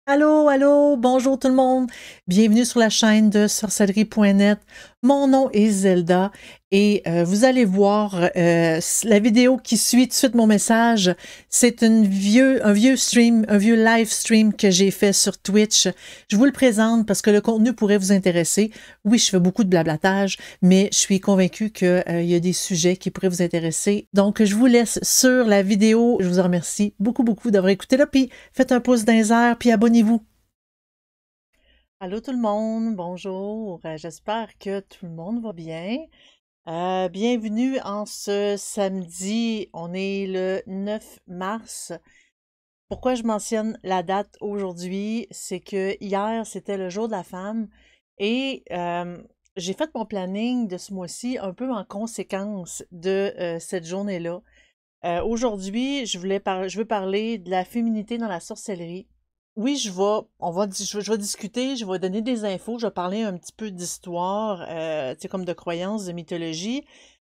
Allô, allô, bonjour tout le monde. Bienvenue sur la chaîne de sorcellerie.net. Mon nom est Zelda et vous allez voir la vidéo qui suit tout de suite mon message. C'est un vieux stream, un vieux live stream que j'ai fait sur Twitch. Je vous le présente parce que le contenu pourrait vous intéresser. Oui, je fais beaucoup de blablatage, mais je suis convaincue qu'il y a des sujets qui pourraient vous intéresser. Donc, je vous laisse sur la vidéo. Je vous en remercie beaucoup, beaucoup d'avoir écouté là. Puis, faites un pouce dans les airs, puis abonnez-vous. Allô tout le monde, bonjour. J'espère que tout le monde va bien. Bienvenue en ce samedi. On est le 9 mars. Pourquoi je mentionne la date aujourd'hui? C'est que hier, c'était le jour de la femme et j'ai fait mon planning de ce mois-ci un peu en conséquence de cette journée-là. Aujourd'hui, je veux parler de la féminité dans la sorcellerie. Oui, je vais discuter, je vais donner des infos, je vais parler un petit peu d'histoire, tu sais, comme de croyances, de mythologie,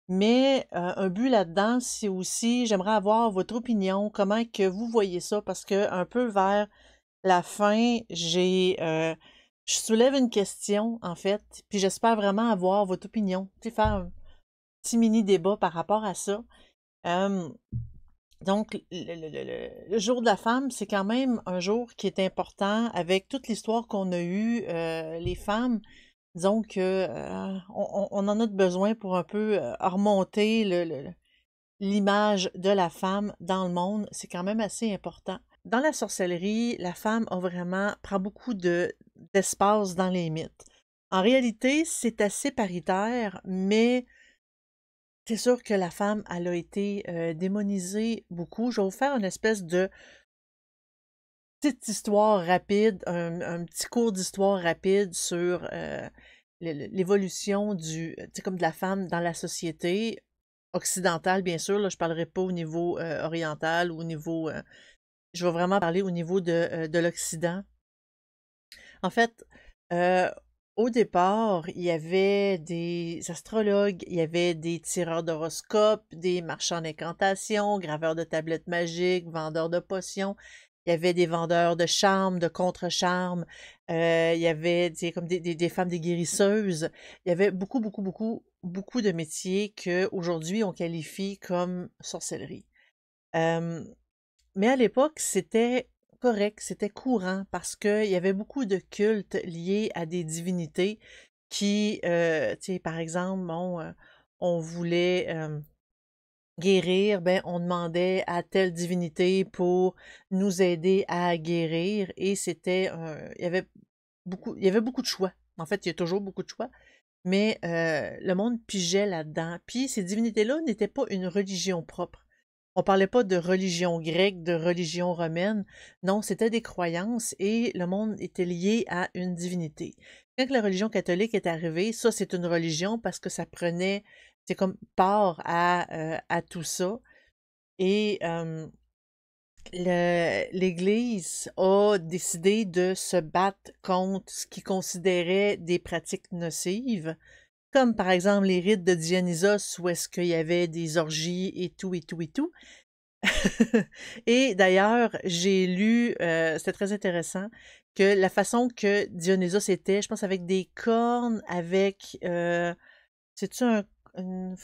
mais un but là-dedans, c'est aussi, j'aimerais avoir votre opinion, comment que vous voyez ça, parce que un peu vers la fin, je soulève une question, en fait, puis j'espère vraiment avoir votre opinion, tu sais, faire un petit mini débat par rapport à ça. Euh, donc, le jour de la femme, c'est quand même un jour qui est important avec toute l'histoire qu'on a eue, les femmes. Disons que on en a besoin pour un peu remonter l'image de la femme dans le monde. C'est quand même assez important. Dans la sorcellerie, la femme prend beaucoup d'espace dans les mythes. En réalité, c'est assez paritaire, mais c'est sûr que la femme, elle a été démonisée beaucoup. Je vais vous faire une espèce de petite histoire rapide, un petit cours d'histoire rapide sur l'évolution tu sais, comme de la femme dans la société occidentale, bien sûr. Là, je ne parlerai pas au niveau oriental ou au niveau. Je vais vraiment parler au niveau de l'Occident. En fait, euh, au départ, il y avait des astrologues, il y avait des tireurs d'horoscopes, des marchands d'incantations, graveurs de tablettes magiques, vendeurs de potions. Il y avait des vendeurs de charmes, de contre-charmes. Il y avait comme des femmes, des guérisseuses. Il y avait beaucoup, beaucoup, beaucoup, beaucoup de métiers qu'aujourd'hui on qualifie comme sorcellerie. Euh, mais à l'époque, c'était correct, c'était courant parce qu'il y avait beaucoup de cultes liés à des divinités qui, tu sais, par exemple, bon, on voulait guérir, ben, on demandait à telle divinité pour nous aider à guérir et il y avait beaucoup de choix. En fait, il y a toujours beaucoup de choix, mais le monde pigeait là-dedans. Puis ces divinités-là n'étaient pas une religion propre. On parlait pas de religion grecque, de religion romaine. Non, c'était des croyances et le monde était lié à une divinité. Quand la religion catholique est arrivée, ça c'est une religion parce que ça prenait, c'est comme part à tout ça. Et l'Église a décidé de se battre contre ce qu'ils considéraient des pratiques nocives, comme par exemple les rites de Dionysos où est-ce qu'il y avait des orgies et tout et tout et tout. Et d'ailleurs, j'ai lu, c'était très intéressant, que la façon que Dionysos était, je pense avec des cornes, avec, c'est-tu une,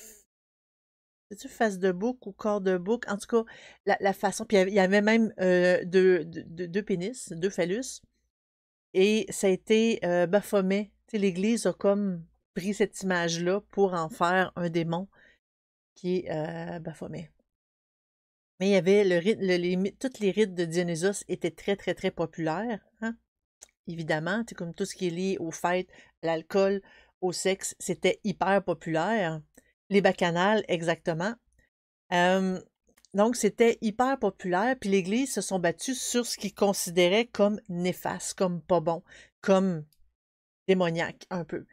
c'est-tu face de bouc ou corps de bouc? En tout cas, la façon, puis il y avait même deux pénis, deux phallus, et ça a été Baphomet. Tu sais, l'Église a comme pris cette image-là pour en faire un démon qui est Baphomet. Mais il y avait le rite, toutes les rites de Dionysos étaient très, très, très populaires, hein? Évidemment, c'est comme tout ce qui est lié aux fêtes, à l'alcool, au sexe, c'était hyper populaire. Les bacchanales, exactement. Euh, donc, c'était hyper populaire, puis l'Église se sont battus sur ce qu'ils considéraient comme néfaste, comme pas bon, comme démoniaque, un peu.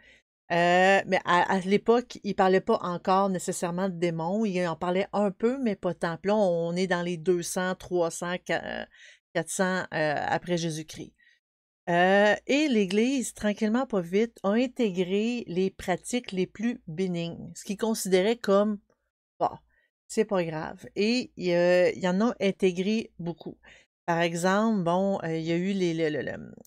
Mais à l'époque, il parlait pas encore nécessairement de démons. Il en parlait un peu, mais pas tant. Puis là, on est dans les 200, 300, 400 après Jésus-Christ. Et l'Église, tranquillement, pas vite, a intégré les pratiques les plus bénignes, ce qu'ils considéraient comme, bon, c'est pas grave. Et il y en a intégré beaucoup. Par exemple, bon, il y a eu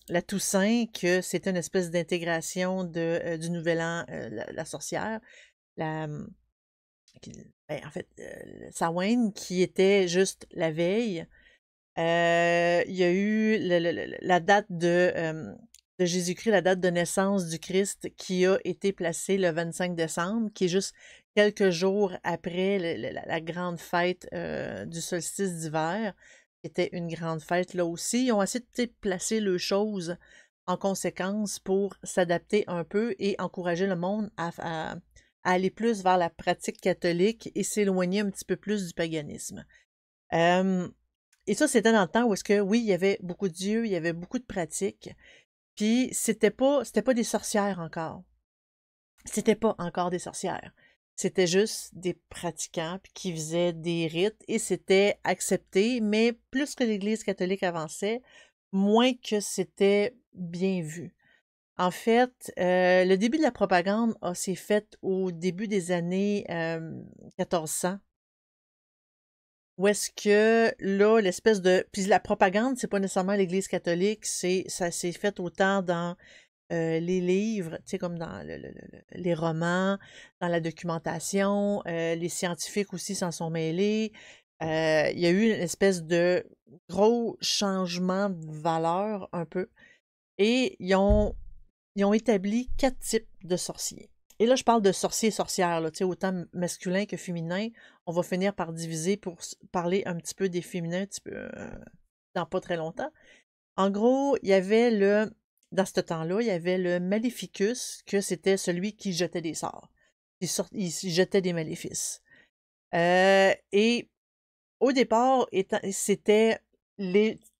la Toussaint, que c'était une espèce d'intégration du Nouvel An, la sorcière, la, en fait, Samhain, qui était juste la veille. Il y a eu la date de Jésus-Christ, la date de naissance du Christ, qui a été placée le 25 décembre, qui est juste quelques jours après la grande fête du solstice d'hiver, qui était une grande fête là aussi. Ils ont essayé de placer les choses en conséquence pour s'adapter un peu et encourager le monde à aller plus vers la pratique catholique et s'éloigner un petit peu plus du paganisme. Et ça, c'était dans le temps où est-ce que, oui, il y avait beaucoup de dieux, il y avait beaucoup de pratiques, puis c'était pas des sorcières encore. C'était pas encore des sorcières. C'était juste des pratiquants qui faisaient des rites et c'était accepté, mais plus que l'Église catholique avançait, moins que c'était bien vu. En fait, le début de la propagande s'est fait au début des années 1400. Où est-ce que là, l'espèce de. Puis la propagande, c'est pas nécessairement l'Église catholique, ça s'est fait autant dans les livres, tu sais, comme dans les romans, dans la documentation, les scientifiques aussi s'en sont mêlés. Il y a eu une espèce de gros changement de valeur un peu. Et ils ont établi 4 types de sorciers. Et là, je parle de sorciers et sorcières, là, autant masculin que féminin. On va finir par diviser pour parler un petit peu des féminins un petit peu dans pas très longtemps. En gros, il y avait dans ce temps-là, il y avait le Maleficus, que c'était celui qui jetait des sorts. Il jetait des maléfices. Et au départ, c'était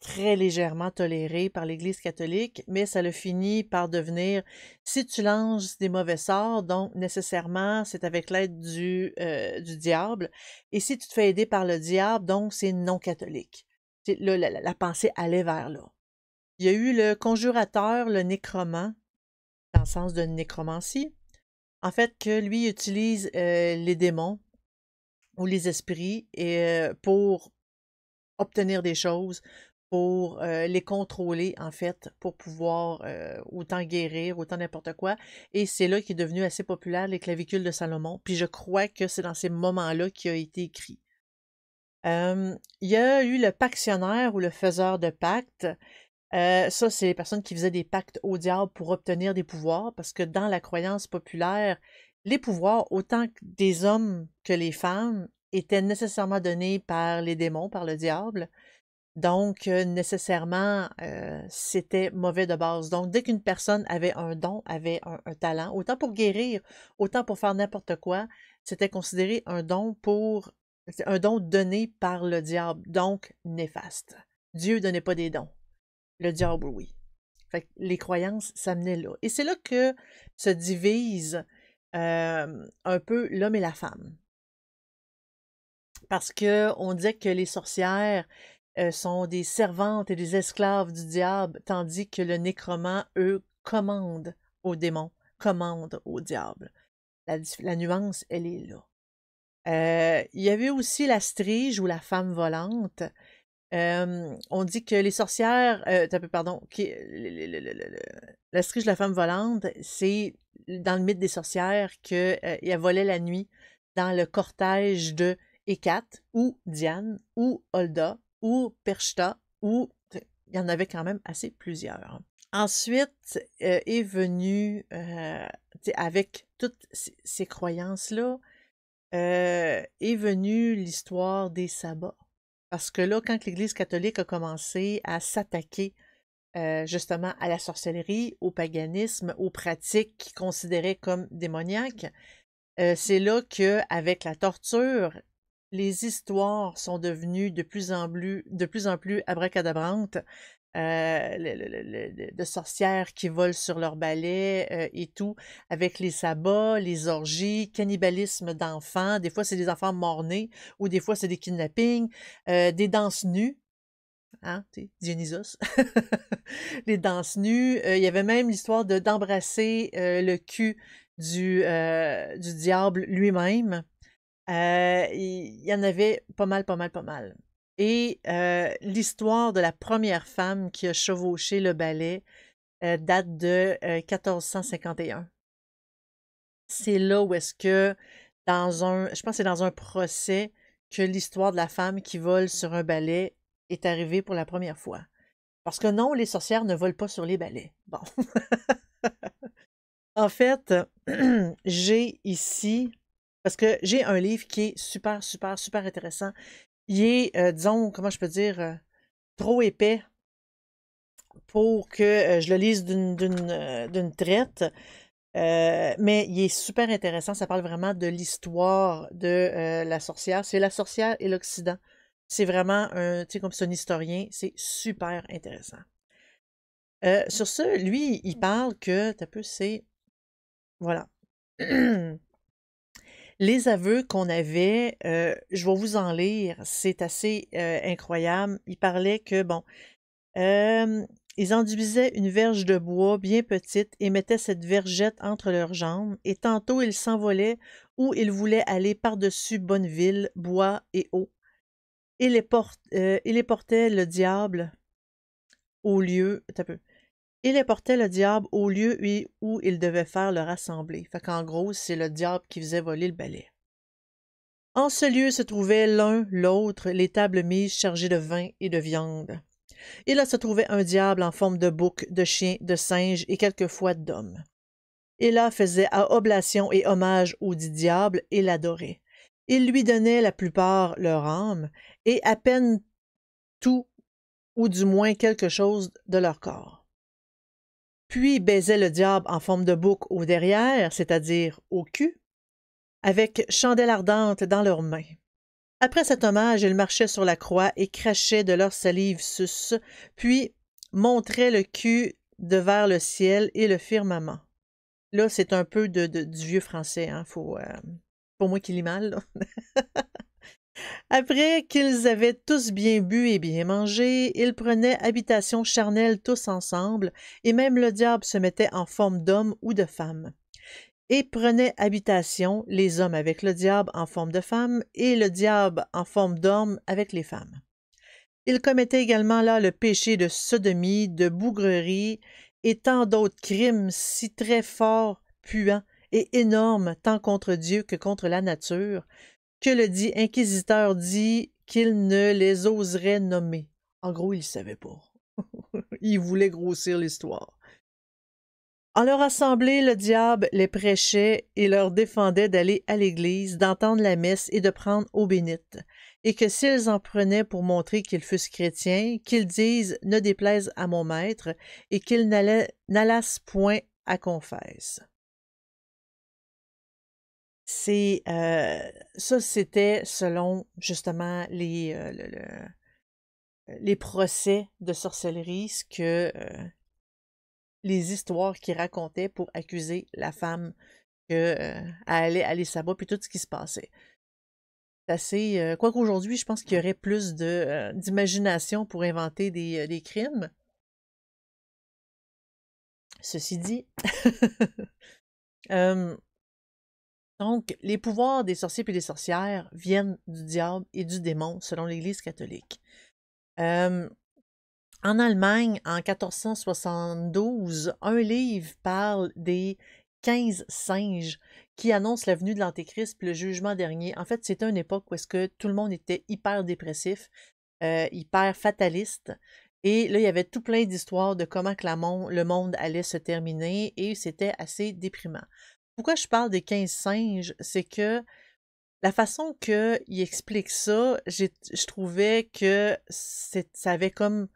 très légèrement toléré par l'Église catholique, mais ça a fini par devenir, si tu lances des mauvais sorts, donc nécessairement c'est avec l'aide du diable, et si tu te fais aider par le diable, donc c'est non catholique. Là, la pensée allait vers là. Il y a eu le conjurateur, le nécromant, dans le sens de nécromancie, en fait que lui utilise les démons ou les esprits pour obtenir des choses, pour les contrôler, en fait, pour pouvoir autant guérir, autant n'importe quoi. Et c'est là qu'il est devenu assez populaire, les clavicules de Salomon. Puis je crois que c'est dans ces moments-là qu'il a été écrit. Il y a eu le pactionnaire ou le faiseur de pactes. Ça, c'est les personnes qui faisaient des pactes au diable pour obtenir des pouvoirs, parce que dans la croyance populaire, les pouvoirs, autant des hommes que les femmes, étaient nécessairement donnés par les démons, par le diable. Donc, nécessairement, c'était mauvais de base. Donc, dès qu'une personne avait un don, avait un talent, autant pour guérir, autant pour faire n'importe quoi, c'était considéré un don donné par le diable, donc néfaste. Dieu donnait pas des dons. Le diable, oui. Fait que les croyances s'amenaient là. Et c'est là que se divise un peu l'homme et la femme. Parce que on disait que les sorcières sont des servantes et des esclaves du diable, tandis que le nécromant, eux, commande aux démons, commande au diable. La nuance, elle est là. Il y avait aussi la strige ou la femme volante. On dit que les sorcières, pardon, la strige de la femme volante, c'est dans le mythe des sorcières qu'elle volait la nuit dans le cortège de Hécate ou Diane ou Holda ou Perchta ou il y en avait quand même assez plusieurs. Ensuite est venue avec toutes ces croyances-là est venue l'histoire des sabbats. Parce que là, quand l'Église catholique a commencé à s'attaquer justement à la sorcellerie, au paganisme, aux pratiques qu'ils considéraient comme démoniaques, c'est là que, avec la torture, les histoires sont devenues de plus en plus abracadabrantes, de sorcières qui volent sur leur balai et tout, avec les sabbats, les orgies, cannibalisme d'enfants. Des fois, c'est des enfants morts-nés ou des fois, c'est des kidnappings, des danses nues. Hein, Dionysos. Les danses nues. Il y avait même l'histoire d'embrasser le cul du diable lui-même. Il y en avait pas mal. Et l'histoire de la première femme qui a chevauché le balai date de 1451. C'est là où est-ce que, je pense que c'est dans un procès que l'histoire de la femme qui vole sur un balai est arrivée pour la première fois. Parce que non, les sorcières ne volent pas sur les balais. Bon. En fait, j'ai ici, parce que j'ai un livre qui est super, super, super intéressant. Il est, disons, comment je peux dire, trop épais pour que je le lise d'une traite. Mais il est super intéressant. Ça parle vraiment de l'histoire de la sorcière. C'est la sorcière et l'Occident. C'est vraiment un, tu sais, comme c'est un historien, c'est super intéressant. Sur ce, lui, il parle que, t'as peu, c'est, voilà. Les aveux qu'on avait, je vais vous en lire, c'est assez incroyable. Il parlait que, bon, ils enduisaient une verge de bois bien petite et mettaient cette vergette entre leurs jambes, et tantôt ils s'envolaient ou ils voulaient aller par-dessus Bonneville, bois et eau. Et il les portait le diable au lieu. T'as peu. Il les portait le diable au lieu où ils devaient faire leur assemblée. Fait qu'en gros, c'est le diable qui faisait voler le balai. En ce lieu se trouvaient l'un, l'autre, les tables mises chargées de vin et de viande. Et là se trouvait un diable en forme de bouc, de chien, de singe et quelquefois d'homme. Et là faisait à oblation et hommage au dit diable et l'adorait. Il lui donnait la plupart leur âme, et à peine tout, ou du moins quelque chose de leur corps. Puis baisait le diable en forme de bouc au derrière, c'est-à-dire au cul, avec chandelle ardente dans leurs mains. Après cet hommage, ils marchaient sur la croix et crachaient de leur salive sus, puis montraient le cul de vers le ciel et le firmament. Là, c'est un peu du vieux français, hein, pour moi qui lis mal, là. Après qu'ils avaient tous bien bu et bien mangé, ils prenaient habitation charnelle tous ensemble, et même le diable se mettait en forme d'homme ou de femme. Et prenaient habitation, les hommes avec le diable en forme de femme, et le diable en forme d'homme avec les femmes. Ils commettaient également là le péché de sodomie, de bougrerie, et tant d'autres crimes si très forts, puants et énormes tant contre Dieu que contre la nature, que le dit inquisiteur dit qu'il ne les oserait nommer. En gros, il ne savait pas. Il voulait grossir l'histoire. En leur assemblée, le diable les prêchait et leur défendait d'aller à l'église, d'entendre la messe et de prendre eau bénite, et que s'ils en prenaient pour montrer qu'ils fussent chrétiens, qu'ils disent « Ne déplaise à mon maître » et qu'ils n'allassent point à confesse. Ça, c'était selon justement les procès de sorcellerie, ce que les histoires qu'ils racontaient pour accuser la femme qu'elle allait aller là-bas, puis tout ce qui se passait. C'est assez. Quoi qu'aujourd'hui, je pense qu'il y aurait plus d'imagination pour inventer des crimes. Ceci dit. Donc, les pouvoirs des sorciers et des sorcières viennent du diable et du démon, selon l'Église catholique. En Allemagne, en 1472, un livre parle des 15 singes qui annoncent la venue de l'Antéchrist puis le jugement dernier. En fait, c'était une époque où est-ce que tout le monde était hyper dépressif, hyper fataliste. Et là, il y avait tout plein d'histoires de comment que le monde allait se terminer et c'était assez déprimant. Pourquoi je parle des 15 singes? C'est que la façon qu'il explique ça, je trouvais que ça avait comme...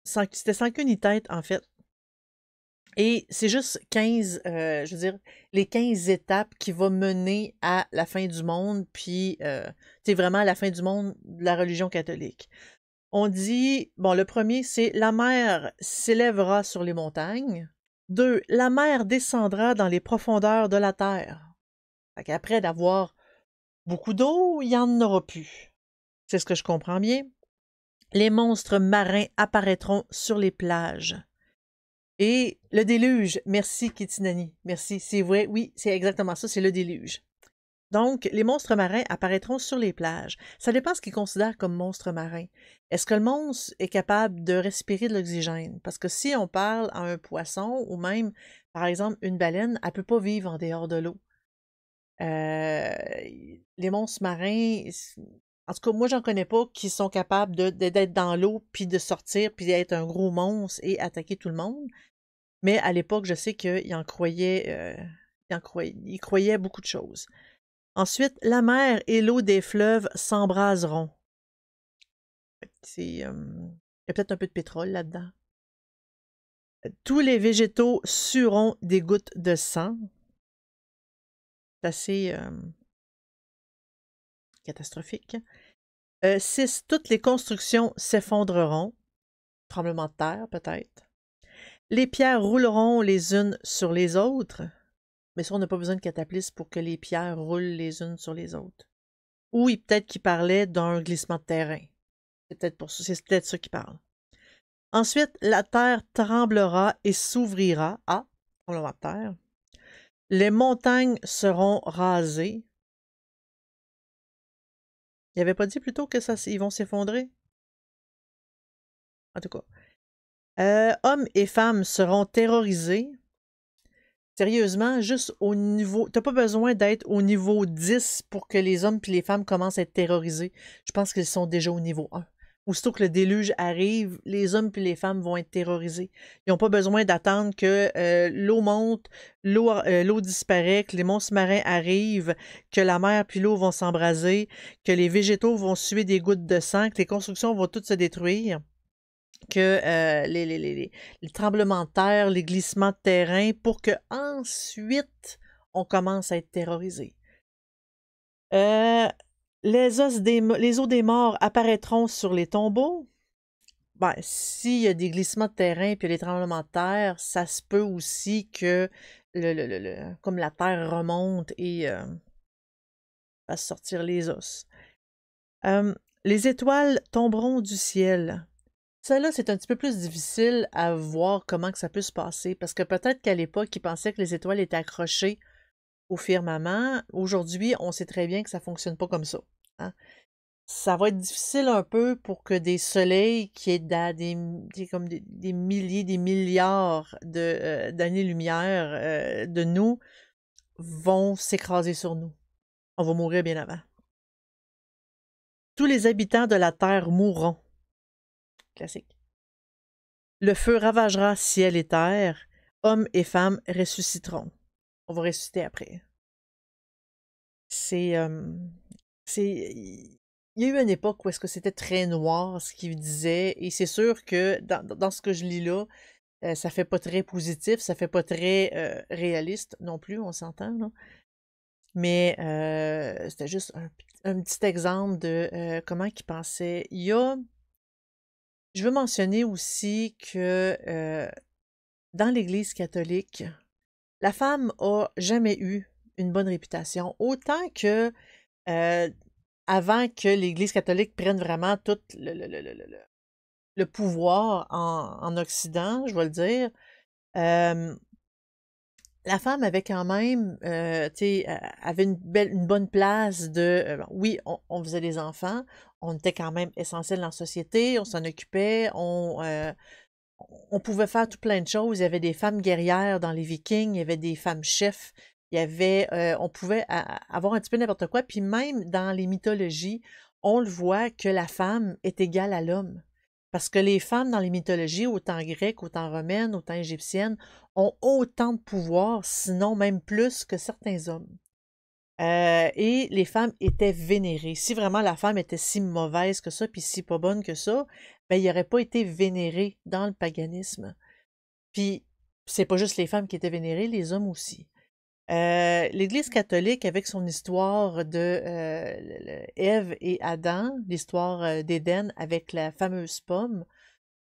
C'était sans queue ni tête, en fait. Et c'est juste 15, je veux dire, les 15 étapes qui vont mener à la fin du monde, puis c'est vraiment à la fin du monde de la religion catholique. On dit, bon, le premier, c'est la mer s'élèvera sur les montagnes. 2, la mer descendra dans les profondeurs de la terre. Fait qu'après d'avoir beaucoup d'eau, il n'y en aura plus. C'est ce que je comprends bien. Les monstres marins apparaîtront sur les plages. Et le déluge, merci Kitinani, merci, c'est vrai, oui, c'est exactement ça, c'est le déluge. Donc, les monstres marins apparaîtront sur les plages. Ça dépend ce qu'ils considèrent comme monstre marin. Est-ce que le monstre est capable de respirer de l'oxygène? Parce que si on parle à un poisson ou même, par exemple, une baleine, elle ne peut pas vivre en dehors de l'eau. Les monstres marins, en tout cas, moi, j'en connais pas qui sont capables d'être dans l'eau, puis de sortir, puis d'être un gros monstre et attaquer tout le monde. Mais à l'époque, je sais qu'ils en croyaient, ils croyaient beaucoup de choses. Ensuite, la mer et l'eau des fleuves s'embraseront. Il y a peut-être un peu de pétrole là-dedans. Tous les végétaux sueront des gouttes de sang. C'est assez catastrophique. 6. Toutes les constructions s'effondreront. Tremblement de terre, peut-être. Les pierres rouleront les unes sur les autres. Mais ça, on n'a pas besoin de cataclysme pour que les pierres roulent les unes sur les autres. Ou peut-être qu'il parlait d'un glissement de terrain. C'est peut-être ça qu'il parle. Ensuite, la terre tremblera et s'ouvrira. Ah, tremblement de terre. Les montagnes seront rasées. Il n'avait pas dit plutôt que ils vont s'effondrer? En tout cas. Hommes et femmes seront terrorisés. Sérieusement, juste au niveau... T'as pas besoin d'être au niveau 10 pour que les hommes et les femmes commencent à être terrorisés. Je pense qu'ils sont déjà au niveau 1. Aussitôt que le déluge arrive, les hommes et les femmes vont être terrorisés. Ils n'ont pas besoin d'attendre que l'eau monte, l'eau disparaît, que les monstres marins arrivent, que la mer puis l'eau vont s'embraser, que les végétaux vont suer des gouttes de sang, que les constructions vont toutes se détruire, que les tremblements de terre, les glissements de terrain, pour que ensuite on commence à être terrorisé. Les os des morts apparaîtront sur les tombeaux. Ben, s'il y a des glissements de terrain puis les tremblements de terre, ça se peut aussi que comme la terre remonte et fasse sortir les os. Les étoiles tomberont du ciel. Ça, là, c'est un petit peu plus difficile à voir comment que ça peut se passer, parce que peut-être qu'à l'époque, ils pensaient que les étoiles étaient accrochées au firmament. Aujourd'hui, on sait très bien que ça ne fonctionne pas comme ça. Hein? Ça va être difficile un peu pour que des soleils qui est à comme des milliers, des milliards d'années-lumière de nous vont s'écraser sur nous. On va mourir bien avant. Tous les habitants de la Terre mourront. Classique. Le feu ravagera ciel et terre. Hommes et femmes ressusciteront. On va ressusciter après. Il y a eu une époque où est-ce que c'était très noir ce qu'il disait, et c'est sûr que dans ce que je lis là, ça fait pas très positif, ça fait pas très réaliste non plus, on s'entend, là. Mais c'était juste un petit exemple de comment il pensait. Je veux mentionner aussi que dans l'Église catholique, la femme a jamais eu une bonne réputation. Autant que avant que l'Église catholique prenne vraiment tout le pouvoir en Occident, je vais le dire, la femme avait quand même, avait une bonne place de... oui, on faisait des enfants, on était quand même essentiel dans la société, on s'en occupait, on pouvait faire tout plein de choses. Il y avait des femmes guerrières dans les Vikings, il y avait des femmes chefs, il y avait, on pouvait avoir un petit peu n'importe quoi. Puis même dans les mythologies, on le voit que la femme est égale à l'homme. Parce que les femmes dans les mythologies, autant grecques, autant romaines, autant égyptiennes, ont autant de pouvoir, sinon même plus que certains hommes. Et les femmes étaient vénérées. Si vraiment la femme était si mauvaise que ça, puis si pas bonne que ça, ben, il n'aurait pas été vénéré dans le paganisme. Puis, c'est pas juste les femmes qui étaient vénérées, les hommes aussi. L'Église catholique, avec son histoire de Ève et Adam, l'histoire d'Éden avec la fameuse pomme,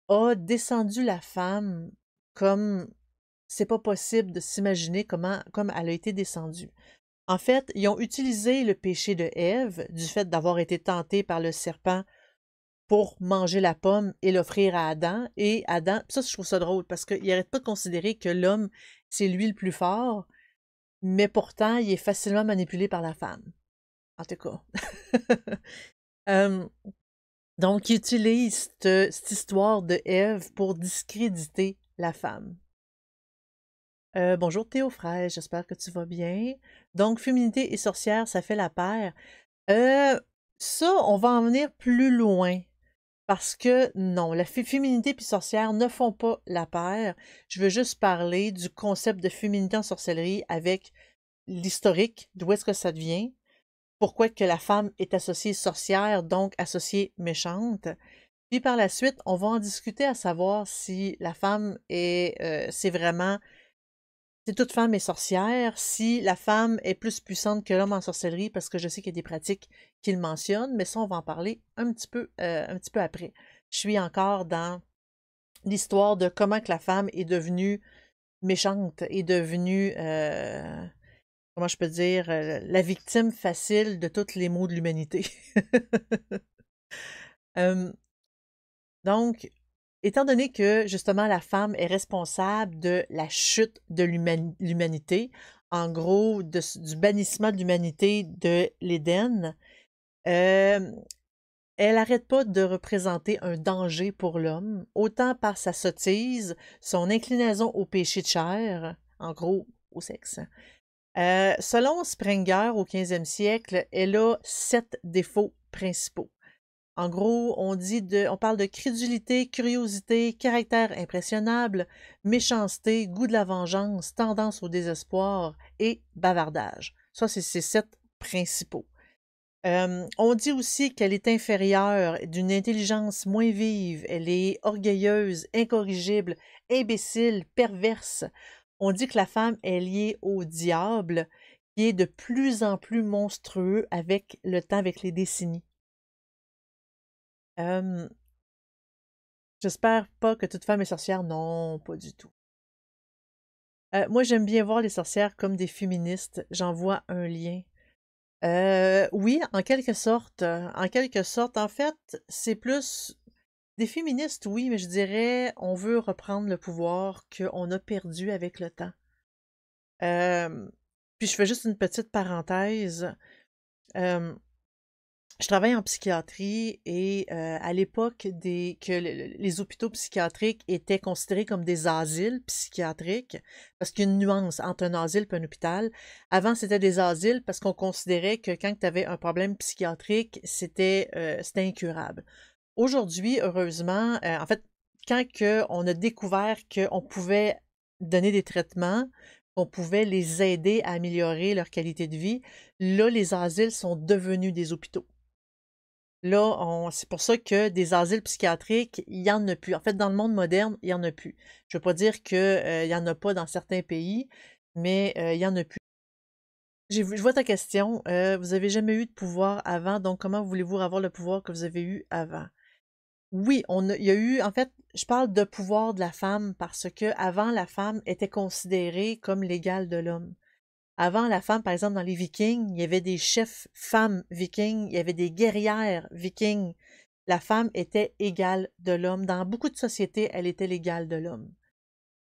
a descendu la femme comme c'est pas possible de s'imaginer comme elle a été descendue. En fait, ils ont utilisé le péché de Ève, du fait d'avoir été tentée par le serpent pour manger la pomme et l'offrir à Adam. Et Adam, ça je trouve ça drôle, parce qu'il n'arrête pas de considérer que l'homme, c'est lui le plus fort, mais pourtant, il est facilement manipulé par la femme. en tout cas. Euh, donc, il utilise cette histoire de Ève pour discréditer la femme. Bonjour Théo Fraîche, j'espère que tu vas bien. Donc, féminité et sorcière, ça fait la paire. Ça, on va en venir plus loin. Parce que non, la féminité puis sorcière ne font pas la paire. Je veux juste parler du concept de féminité en sorcellerie avec l'historique, d'où est-ce que ça devient, pourquoi que la femme est associée sorcière, donc associée méchante. Puis par la suite, on va en discuter à savoir si la femme est, c'est vraiment, si toute femme est sorcière, si la femme est plus puissante que l'homme en sorcellerie, parce que je sais qu'il y a des pratiques qui le mentionnent, mais ça, on va en parler un petit peu après. Je suis encore dans l'histoire de comment que la femme est devenue méchante, est devenue, comment je peux dire, la victime facile de tous les maux de l'humanité. Euh, donc, étant donné que justement la femme est responsable de la chute de l'humanité, en gros du bannissement de l'humanité de l'Éden, euh, elle n'arrête pas de représenter un danger pour l'homme, autant par sa sottise, son inclinaison au péché de chair, en gros au sexe. Selon Sprenger, au 15e siècle, elle a 7 défauts principaux. En gros, on parle de crédulité, curiosité, caractère impressionnable, méchanceté, goût de la vengeance, tendance au désespoir et bavardage. Ça, c'est ces 7 principaux. On dit aussi qu'elle est inférieure, d'une intelligence moins vive, elle est orgueilleuse, incorrigible, imbécile, perverse. On dit que la femme est liée au diable, qui est de plus en plus monstrueux avec le temps, avec les décennies. J'espère pas que toute femme est sorcière. Non, pas du tout. Moi, j'aime bien voir les sorcières comme des féministes. J'en vois un lien. Oui, en quelque sorte. En quelque sorte, en fait, c'est plus des féministes, oui, mais je dirais on veut reprendre le pouvoir qu'on a perdu avec le temps. Puis je fais juste une petite parenthèse. Euh, Je travaille en psychiatrie et à l'époque que les hôpitaux psychiatriques étaient considérés comme des asiles psychiatriques, parce qu'il y a une nuance entre un asile et un hôpital. Avant, c'était des asiles parce qu'on considérait que quand tu avais un problème psychiatrique, c'était incurable. Aujourd'hui, heureusement, en fait, quand on a découvert qu'on pouvait donner des traitements, qu'on pouvait les aider à améliorer leur qualité de vie, là, les asiles sont devenus des hôpitaux. Là, c'est pour ça que des asiles psychiatriques, il y en a plus. En fait, dans le monde moderne, il y en a plus. Je veux pas dire que il y en a pas dans certains pays, mais il y en a plus. Je vois ta question. Vous avez jamais eu de pouvoir avant, donc comment voulez-vous avoir le pouvoir que vous avez eu avant? Oui, il y a eu, en fait, je parle de pouvoir de la femme parce que avant, la femme était considérée comme l'égale de l'homme. Avant, la femme, par exemple, dans les Vikings, il y avait des chefs femmes vikings, il y avait des guerrières vikings. La femme était égale de l'homme. Dans beaucoup de sociétés, elle était l'égale de l'homme.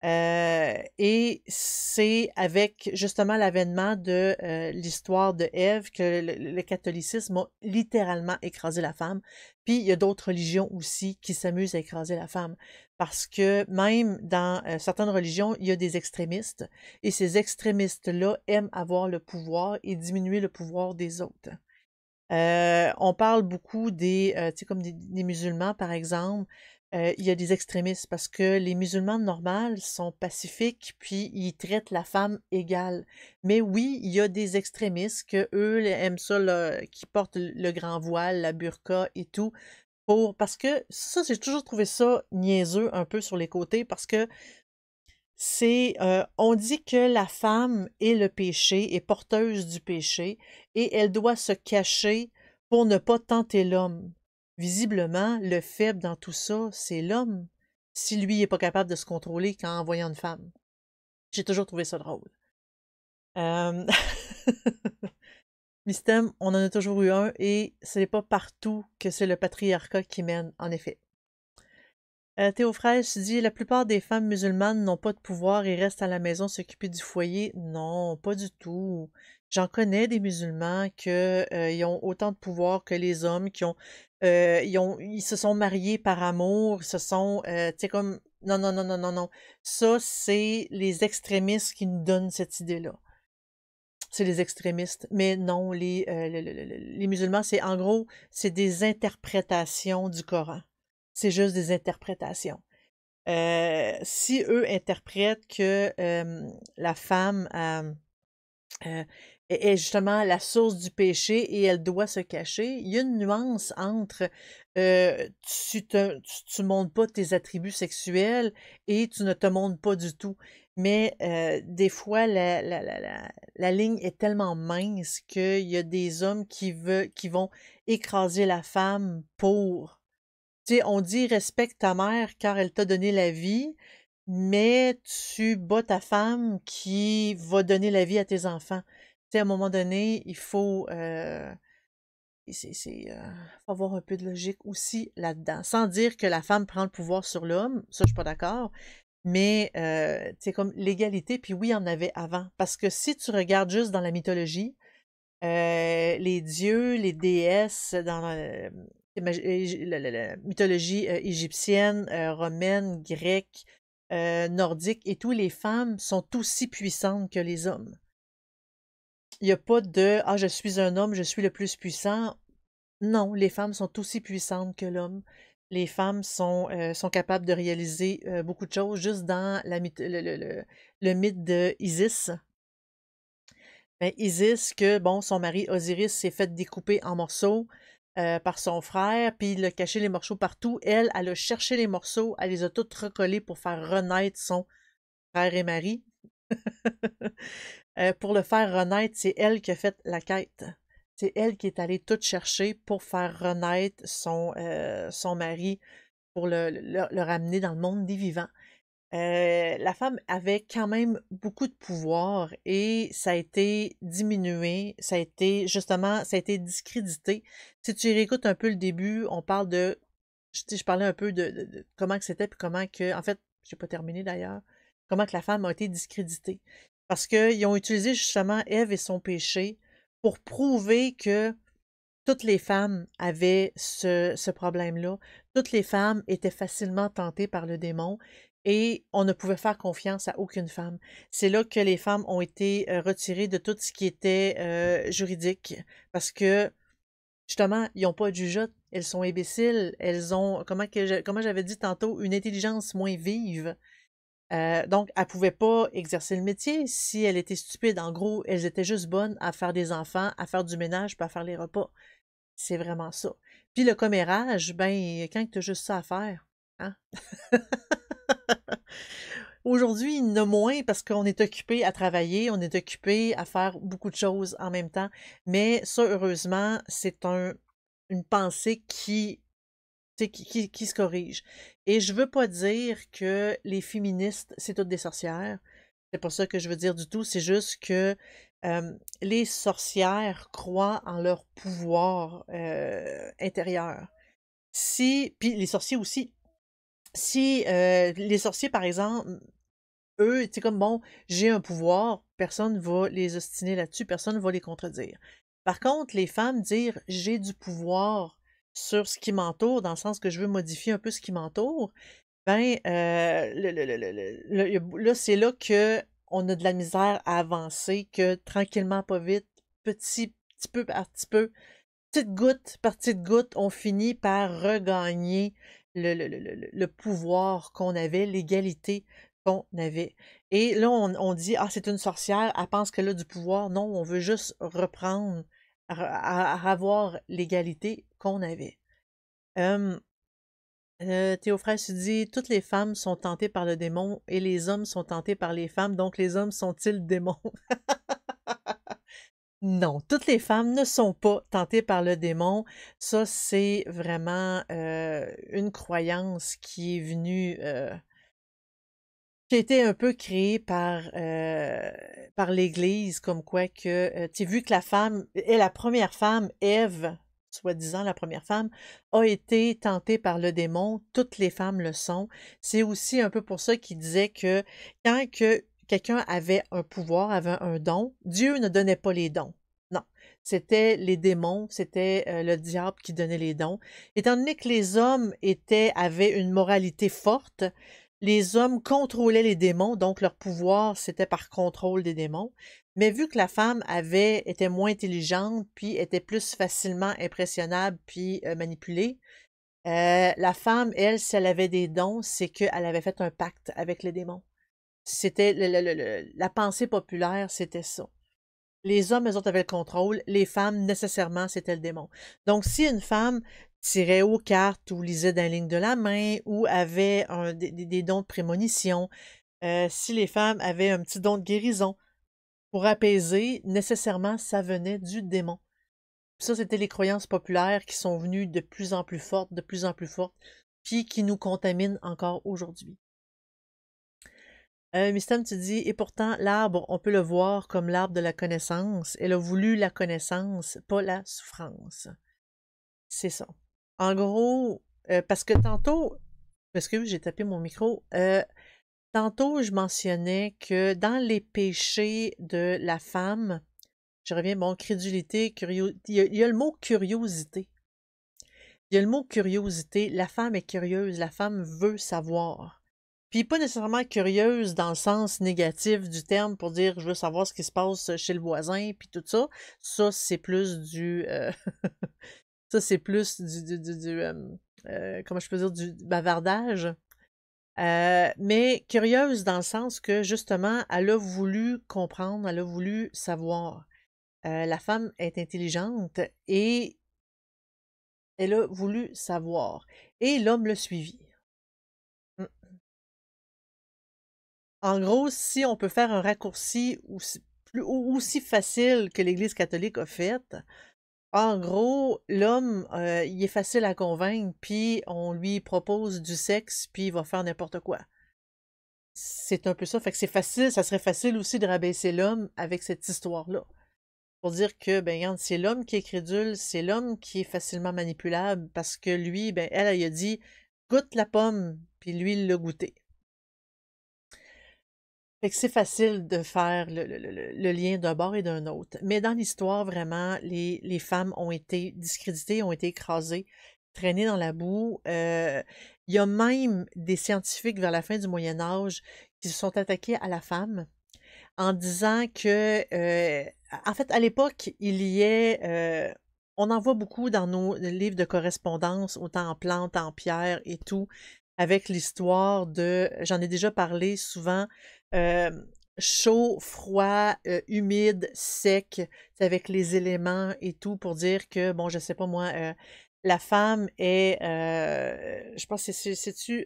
Et c'est avec justement l'avènement de l'histoire de Ève que le catholicisme a littéralement écrasé la femme. Puis il y a d'autres religions aussi qui s'amusent à écraser la femme. Parce que même dans certaines religions, il y a des extrémistes. Et ces extrémistes-là aiment avoir le pouvoir et diminuer le pouvoir des autres. On parle beaucoup tu sais, comme des musulmans, par exemple. Il y a des extrémistes parce que les musulmans normaux sont pacifiques, puis ils traitent la femme égale. Mais oui, il y a des extrémistes que eux aiment ça, là, qui portent le grand voile, la burqa et tout. Parce que ça, j'ai toujours trouvé ça niaiseux un peu sur les côtés parce que on dit que la femme est le péché, est porteuse du péché, et elle doit se cacher pour ne pas tenter l'homme. Visiblement, le faible dans tout ça, c'est l'homme, si lui n'est pas capable de se contrôler qu'en voyant une femme. J'ai toujours trouvé ça drôle. Euh... Mystème, on en a toujours eu un, et ce n'est pas partout que c'est le patriarcat qui mène, en effet. Théo Fraîche dit la plupart des femmes musulmanes n'ont pas de pouvoir et restent à la maison s'occuper du foyer. Non, pas du tout. J'en connais des musulmans que, ils ont autant de pouvoir que les hommes, ils se sont mariés par amour, tu sais, comme non, non, non, non, non, non. Ça, c'est les extrémistes qui nous donnent cette idée-là. C'est les extrémistes. Mais non, les musulmans, c'est en gros, c'est des interprétations du Coran. C'est juste des interprétations. Si eux interprètent que la femme euh, est justement la source du péché et elle doit se cacher, il y a une nuance entre tu montres pas tes attributs sexuels et tu ne te montres pas du tout. Mais des fois, la ligne est tellement mince qu'il y a des hommes qui vont écraser la femme pour. Tu sais, on dit respecte ta mère car elle t'a donné la vie, mais tu bats ta femme qui va donner la vie à tes enfants. Tu sais, à un moment donné, il faut, faut avoir un peu de logique aussi là-dedans. Sans dire que la femme prend le pouvoir sur l'homme, ça je suis pas d'accord, mais c'est comme l'égalité, puis oui, il y en avait avant. Parce que si tu regardes juste dans la mythologie, les dieux, les déesses dans la mythologie égyptienne, romaine, grecque, nordique et tout, les femmes sont aussi puissantes que les hommes. Il n'y a pas de ah, je suis un homme, je suis le plus puissant. Non, les femmes sont aussi puissantes que l'homme. Les femmes sont capables de réaliser beaucoup de choses juste dans le mythe de Isis. Ben, Isis, que bon, son mari Osiris s'est fait découper en morceaux par son frère, puis il a caché les morceaux partout. Elle a cherché les morceaux, elle les a toutes recollés pour faire renaître son frère et mari. Pour le faire renaître, c'est elle qui a fait la quête. C'est elle qui est allée tout chercher pour faire renaître son mari, pour le ramener dans le monde des vivants. La femme avait quand même beaucoup de pouvoir et ça a été diminué, ça a été discrédité. Si tu réécoutes un peu le début, on parle je parlais un peu de comment que c'était puis comment que, en fait, j'ai pas terminé d'ailleurs, comment que la femme a été discréditée. Parce qu'ils ont utilisé justement Ève et son péché pour prouver que toutes les femmes avaient ce problème-là. Toutes les femmes étaient facilement tentées par le démon et on ne pouvait faire confiance à aucune femme. C'est là que les femmes ont été retirées de tout ce qui était juridique parce que justement, ils n'ont pas de jugeote, elles sont imbéciles, elles ont, comment j'avais dit tantôt, une intelligence moins vive. Donc, elle pouvait pas exercer le métier si elle était stupide. En gros, elles étaient juste bonnes à faire des enfants, à faire du ménage, puis à faire les repas. C'est vraiment ça. Puis le commérage, ben, quand tu as juste ça à faire, hein? Aujourd'hui, il y en a moins parce qu'on est occupé à travailler, on est occupé à faire beaucoup de choses en même temps. Mais ça, heureusement, c'est une pensée qui se corrige. Et je veux pas dire que les féministes, c'est toutes des sorcières. C'est pas ça que je veux dire du tout. C'est juste que les sorcières croient en leur pouvoir intérieur. Puis les sorciers aussi. Si les sorciers, par exemple, eux, c'est comme bon, j'ai un pouvoir, personne va les ostiner là-dessus, personne va les contredire. Par contre, les femmes dire j'ai du pouvoir sur ce qui m'entoure, dans le sens que je veux modifier un peu ce qui m'entoure, ben là, c'est là que on a de la misère à avancer, que tranquillement, pas vite, petit peu par petit peu, petite goutte par petite goutte, on finit par regagner le pouvoir qu'on avait, l'égalité qu'on avait. Et là, on dit, ah, c'est une sorcière, elle pense qu'elle a du pouvoir. Non, on veut juste reprendre, à avoir l'égalité qu'on avait. Théophraste dit, toutes les femmes sont tentées par le démon et les hommes sont tentés par les femmes, donc les hommes sont-ils démons? Non, toutes les femmes ne sont pas tentées par le démon. Ça, c'est vraiment une croyance qui est venue, qui a été un peu créée par l'Église, comme quoi que, tu sais, vu que la femme est la première femme, Ève, soi-disant la première femme, a été tentée par le démon, toutes les femmes le sont. C'est aussi un peu pour ça qu'il disait que quelqu'un avait un pouvoir, avait un don, Dieu ne donnait pas les dons. Non, c'était les démons, c'était le diable qui donnait les dons. Étant donné que les hommes avaient une moralité forte, les hommes contrôlaient les démons, donc leur pouvoir, c'était par contrôle des démons. Mais vu que la femme était moins intelligente, puis était plus facilement impressionnable, puis manipulée, la femme, elle, si elle avait des dons, c'est qu'elle avait fait un pacte avec les démons. C'était la pensée populaire, c'était ça. Les hommes, eux autres, avaient le contrôle. Les femmes, nécessairement, c'était le démon. Donc, si une femme tirait aux cartes ou lisait dans la ligne de la main ou avait des dons de prémonition, si les femmes avaient un petit don de guérison pour apaiser, nécessairement, ça venait du démon. Ça, c'était les croyances populaires qui sont venues de plus en plus fortes, puis qui nous contaminent encore aujourd'hui. Mistam, tu dis, et pourtant, l'arbre, on peut le voir comme l'arbre de la connaissance. Elle a voulu la connaissance, pas la souffrance. C'est ça. En gros, parce que tantôt, parce que j'ai tapé mon micro, tantôt, je mentionnais que dans les péchés de la femme, je reviens, bon, crédulité, il y a le mot curiosité. Il y a le mot curiosité. La femme est curieuse, la femme veut savoir. Puis pas nécessairement curieuse dans le sens négatif du terme pour dire je veux savoir ce qui se passe chez le voisin puis tout ça. Ça c'est plus du ça c'est plus comment je peux dire du bavardage. Mais curieuse dans le sens que justement elle a voulu comprendre, elle a voulu savoir. La femme est intelligente et elle a voulu savoir. Et l'homme l'a suivi. En gros, si on peut faire un raccourci aussi facile que l'Église catholique a fait, en gros, l'homme, il est facile à convaincre, puis on lui propose du sexe, puis il va faire n'importe quoi. C'est un peu ça. Fait que c'est facile, ça serait facile aussi de rabaisser l'homme avec cette histoire-là. Pour dire que, ben, regarde, c'est l'homme qui est crédule, c'est l'homme qui est facilement manipulable, parce que lui, ben, elle a dit, goûte la pomme, puis lui, il l'a goûté. Fait que c'est facile de faire le lien d'un bord et d'un autre. Mais dans l'histoire, vraiment, les femmes ont été discréditées, ont été écrasées, traînées dans la boue. Il y a même des scientifiques vers la fin du Moyen Âge qui se sont attaqués à la femme en disant que, en fait, à l'époque, on en voit beaucoup dans nos livres de correspondance, autant en plantes, en pierre et tout, avec l'histoire j'en ai déjà parlé souvent, euh, chaud, froid, humide, sec, avec les éléments et tout pour dire que, bon, je sais pas moi, la femme est, je pense que c'est-tu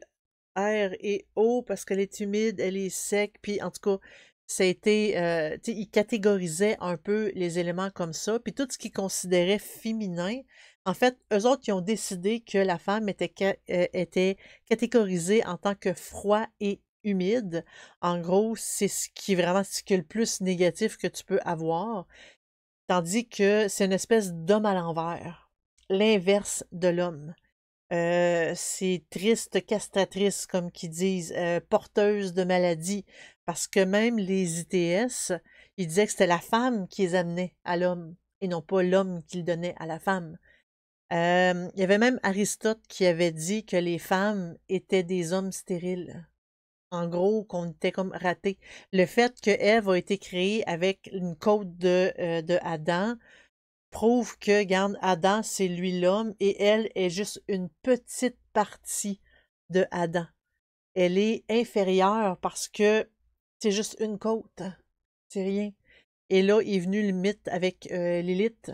air et eau parce qu'elle est humide, elle est sec, puis en tout cas, ça a été, tu sais, il catégorisait un peu les éléments comme ça, puis tout ce qu'ils considéraient féminin, en fait, eux autres, ils ont décidé que la femme était catégorisée en tant que froid et humide. En gros, c'est ce qui est vraiment ce qui est le plus négatif que tu peux avoir, tandis que c'est une espèce d'homme à l'envers, l'inverse de l'homme. C'est triste, castratrice, comme qu'ils disent, porteuse de maladies, parce que même les ITS, ils disaient que c'était la femme qui les amenait à l'homme, et non pas l'homme qui le donnait à la femme. Il y avait même Aristote qui avait dit que les femmes étaient des hommes stériles. En gros, qu'on était comme ratés. Le fait que Ève a été créée avec une côte de Adam prouve que, regarde, Adam, c'est lui l'homme et elle est juste une petite partie de Adam. Elle est inférieure parce que c'est juste une côte. C'est rien. Et là est venu le mythe avec Lilith.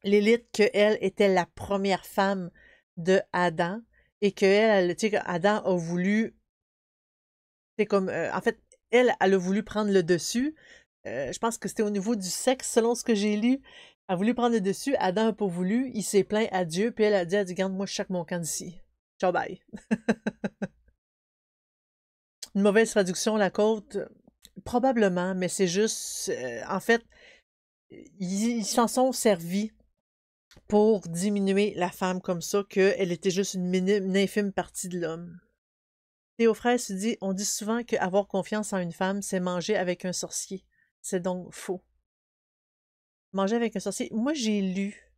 Lilith, qu'elle était la première femme de Adam et qu'elle, tu sais, Adam a voulu, c'est comme, en fait, elle a voulu prendre le dessus. Je pense que c'était au niveau du sexe, selon ce que j'ai lu. Elle a voulu prendre le dessus, Adam n'a pas voulu, il s'est plaint à Dieu, puis elle a dit, regarde, moi, je chaque mon camp d'ici. Ciao, bye. Une mauvaise traduction, la côte, probablement, mais c'est juste, en fait, ils s'en sont servis pour diminuer la femme comme ça, qu'elle était juste une infime partie de l'homme. Théophraise dit, on dit souvent qu'avoir confiance en une femme, c'est manger avec un sorcier. C'est donc faux. Manger avec un sorcier. Moi, j'ai lu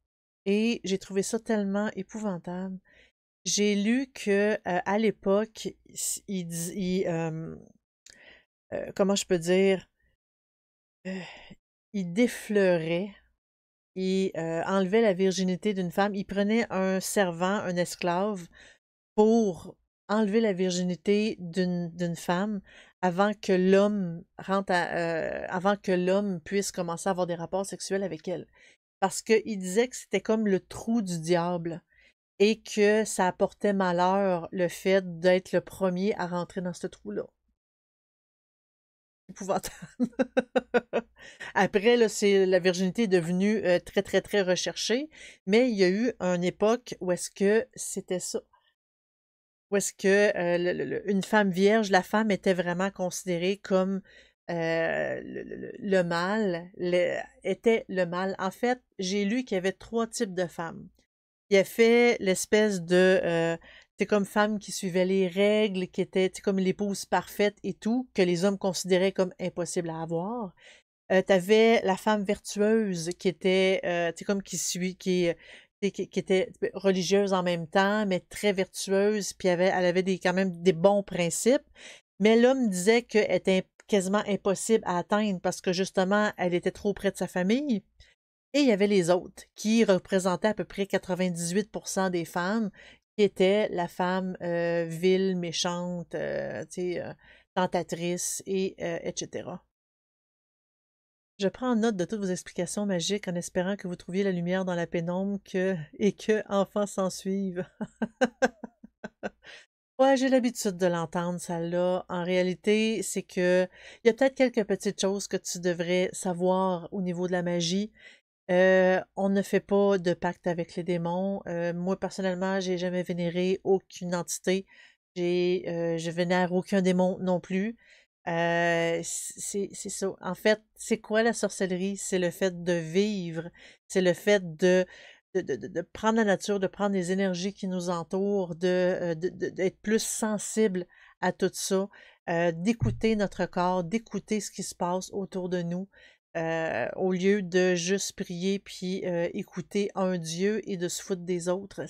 et j'ai trouvé ça tellement épouvantable. J'ai lu que à l'époque, comment je peux dire, euh, il défleurait, il enlevait la virginité d'une femme, il prenait un servant, un esclave, pour enlever la virginité d'une femme avant que l'homme avant que l'homme puisse commencer à avoir des rapports sexuels avec elle. Parce qu'il disait que c'était comme le trou du diable et que ça apportait malheur le fait d'être le premier à rentrer dans ce trou-là. Épouvantable. Après, là, la virginité est devenue très, très, très recherchée, mais il y a eu une époque où est-ce que c'était ça. Où est-ce que une femme vierge, la femme était vraiment considérée comme le mal, était le mal. En fait, j'ai lu qu'il y avait 3 types de femmes. Il a fait l'espèce de c'est comme femme qui suivait les règles, qui était comme l'épouse parfaite et tout, que les hommes considéraient comme impossible à avoir. T'avais la femme vertueuse qui était comme qui était religieuse en même temps, mais très vertueuse, puis elle avait quand même des bons principes. Mais l'homme disait qu'elle était quasiment impossible à atteindre parce que justement, elle était trop près de sa famille. Et il y avait les autres, qui représentaient à peu près 98% des femmes, qui étaient la femme vile, méchante, tentatrice, etc. Je prends note de toutes vos explications magiques en espérant que vous trouviez la lumière dans la pénombre et que enfants s'en suivent. Ouais, j'ai l'habitude de l'entendre, celle-là. En réalité, c'est que il y a peut-être quelques petites choses que tu devrais savoir au niveau de la magie. On ne fait pas de pacte avec les démons. Moi, personnellement, j'ai jamais vénéré aucune entité. Je vénère aucun démon non plus. C'est ça. En fait, c'est quoi la sorcellerie? C'est le fait de vivre. C'est le fait de prendre la nature, de prendre les énergies qui nous entourent, d'être plus sensible à tout ça, d'écouter notre corps, d'écouter ce qui se passe autour de nous. Au lieu de juste prier puis écouter un Dieu et de se foutre des autres.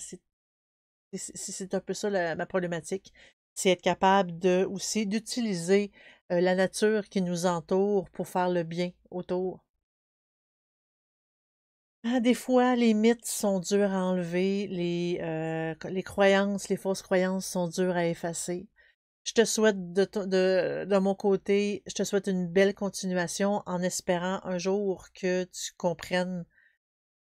C'est un peu ça ma problématique. C'est être capable aussi d'utiliser la nature qui nous entoure pour faire le bien autour. Ah, des fois, les mythes sont durs à enlever, les croyances, les fausses croyances sont dures à effacer. Je te souhaite de mon côté, je te souhaite une belle continuation en espérant un jour que tu comprennes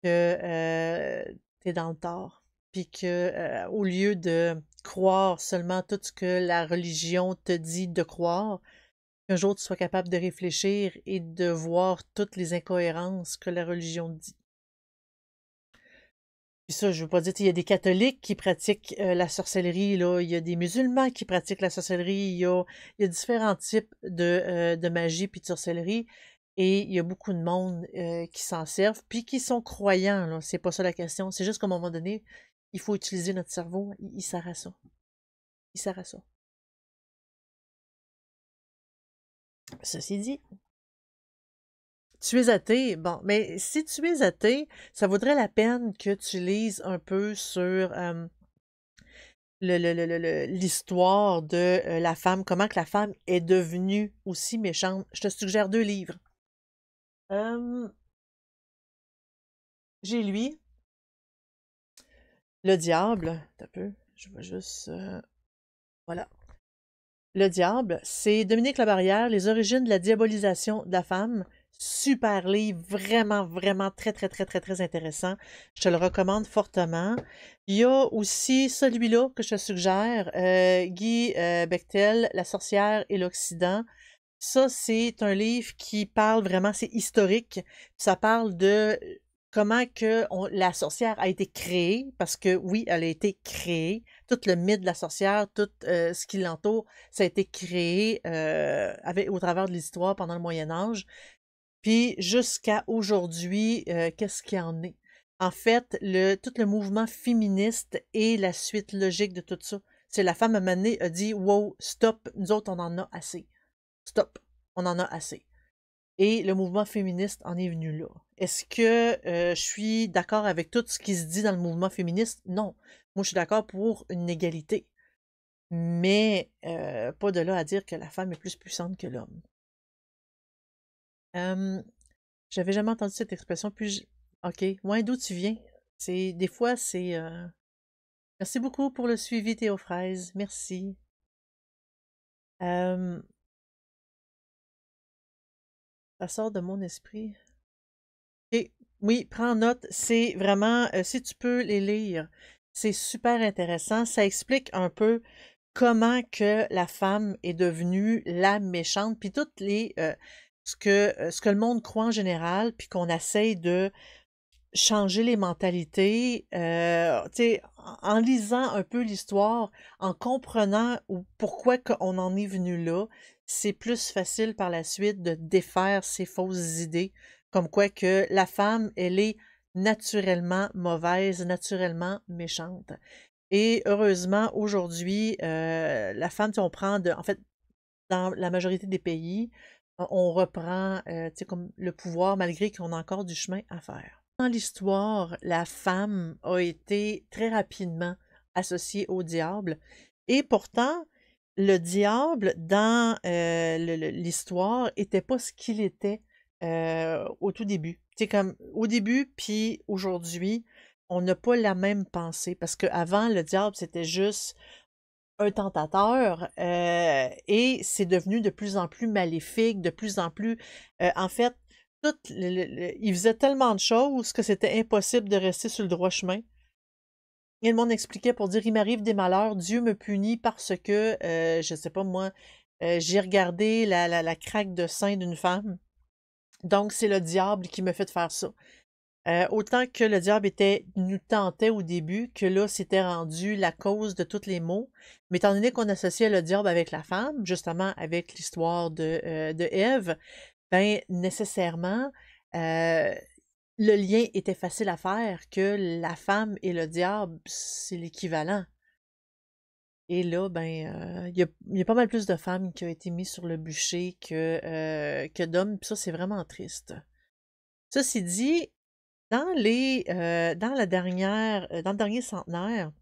que t'es dans le tort. Puis que au lieu de croire seulement tout ce que la religion te dit de croire, qu'un jour tu sois capable de réfléchir et de voir toutes les incohérences que la religion dit. Puis ça, je veux pas dire, il y a des catholiques qui pratiquent la sorcellerie, là, il y a des musulmans qui pratiquent la sorcellerie, il y a différents types de magie puis de sorcellerie, et il y a beaucoup de monde qui s'en servent, puis qui sont croyants, là, c'est pas ça la question, c'est juste qu'à un moment donné, il faut utiliser notre cerveau, il sert à ça. Il sert à ça. Ceci dit, tu es athée, bon, mais si tu es athée, ça vaudrait la peine que tu lises un peu sur l'histoire de la femme, comment que la femme est devenue aussi méchante. Je te suggère 2 livres. Euh, j'ai lu Le Diable. Un peu. Je vais juste. Voilà. Le Diable, c'est Dominique Labarrière, Les origines de la diabolisation de la femme. Super livre, vraiment, vraiment très, très, très, très, très intéressant. Je te le recommande fortement. Il y a aussi celui-là que je te suggère, Guy Bechtel, La sorcière et l'Occident. Ça, c'est un livre qui parle vraiment, c'est historique. Ça parle de comment que la sorcière a été créée, parce que oui, elle a été créée. Tout le mythe de la sorcière, tout ce qui l'entoure, ça a été créé au travers de l'histoire pendant le Moyen Âge. Puis jusqu'à aujourd'hui, qu'est-ce qu'il en est? En fait, tout le mouvement féministe et la suite logique de tout ça, C'est la femme à un moment donné a dit « Wow, stop, nous autres, on en a assez. Stop, on en a assez. » Et le mouvement féministe en est venu là. Est-ce que je suis d'accord avec tout ce qui se dit dans le mouvement féministe? Non. Moi, je suis d'accord pour une égalité. Mais pas de là à dire que la femme est plus puissante que l'homme. J'avais jamais entendu cette expression, OK. Ouais, d'où tu viens? Des fois, c'est... Merci beaucoup pour le suivi, Théo Fraise. Merci. Ça sort de mon esprit. OK. Oui, prends note. C'est vraiment... si tu peux les lire, c'est super intéressant. Ça explique un peu comment que la femme est devenue la méchante, puis toutes les... ce que le monde croit en général, puis qu'on essaye de changer les mentalités, en lisant un peu l'histoire, en comprenant pourquoi on en est venu là, c'est plus facile par la suite de défaire ces fausses idées, comme quoi que la femme, elle est naturellement mauvaise, naturellement méchante. Et heureusement, aujourd'hui, la femme, on prend en fait, dans la majorité des pays, on reprend, comme le pouvoir, malgré qu'on a encore du chemin à faire. Dans l'histoire, la femme a été très rapidement associée au diable, et pourtant, le diable, dans l'histoire, était pas ce qu'il était au tout début. Tu sais, comme au début, puis aujourd'hui, on n'a pas la même pensée, parce qu'avant, le diable, c'était juste un tentateur, et c'est devenu de plus en plus maléfique, de plus en plus... en fait, il faisait tellement de choses que c'était impossible de rester sur le droit chemin. Et le monde expliquait pour dire, il m'arrive des malheurs, Dieu me punit parce que, je sais pas moi, j'ai regardé la craque de sein d'une femme. Donc, c'est le diable qui me fait faire ça. Autant que le diable nous tentait au début, que là, c'était rendu la cause de tous les maux. Mais étant donné qu'on associait le diable avec la femme, justement avec l'histoire de Ève, ben nécessairement, le lien était facile à faire, que la femme et le diable, c'est l'équivalent. Et là, ben, il y a pas mal plus de femmes qui ont été mises sur le bûcher que d'hommes, puis ça, c'est vraiment triste. Ceci dit, dans le dernier centenaire,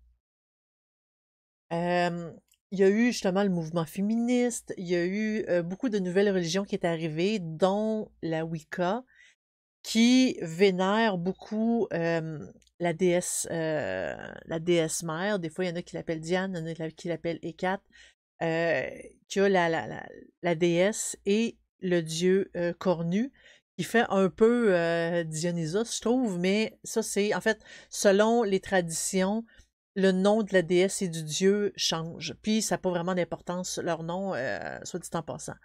il y a eu justement le mouvement féministe, il y a eu beaucoup de nouvelles religions qui est arrivées, dont la Wicca, qui vénère beaucoup la déesse mère. Des fois, il y en a qui l'appellent Diane, il y en a qui l'appellent Hécate, qui a la déesse et le dieu cornu, qui fait un peu Dionysos, je trouve, mais ça c'est, en fait, selon les traditions, le nom de la déesse et du dieu change, puis ça n'a pas vraiment d'importance, leur nom, soit dit en passant.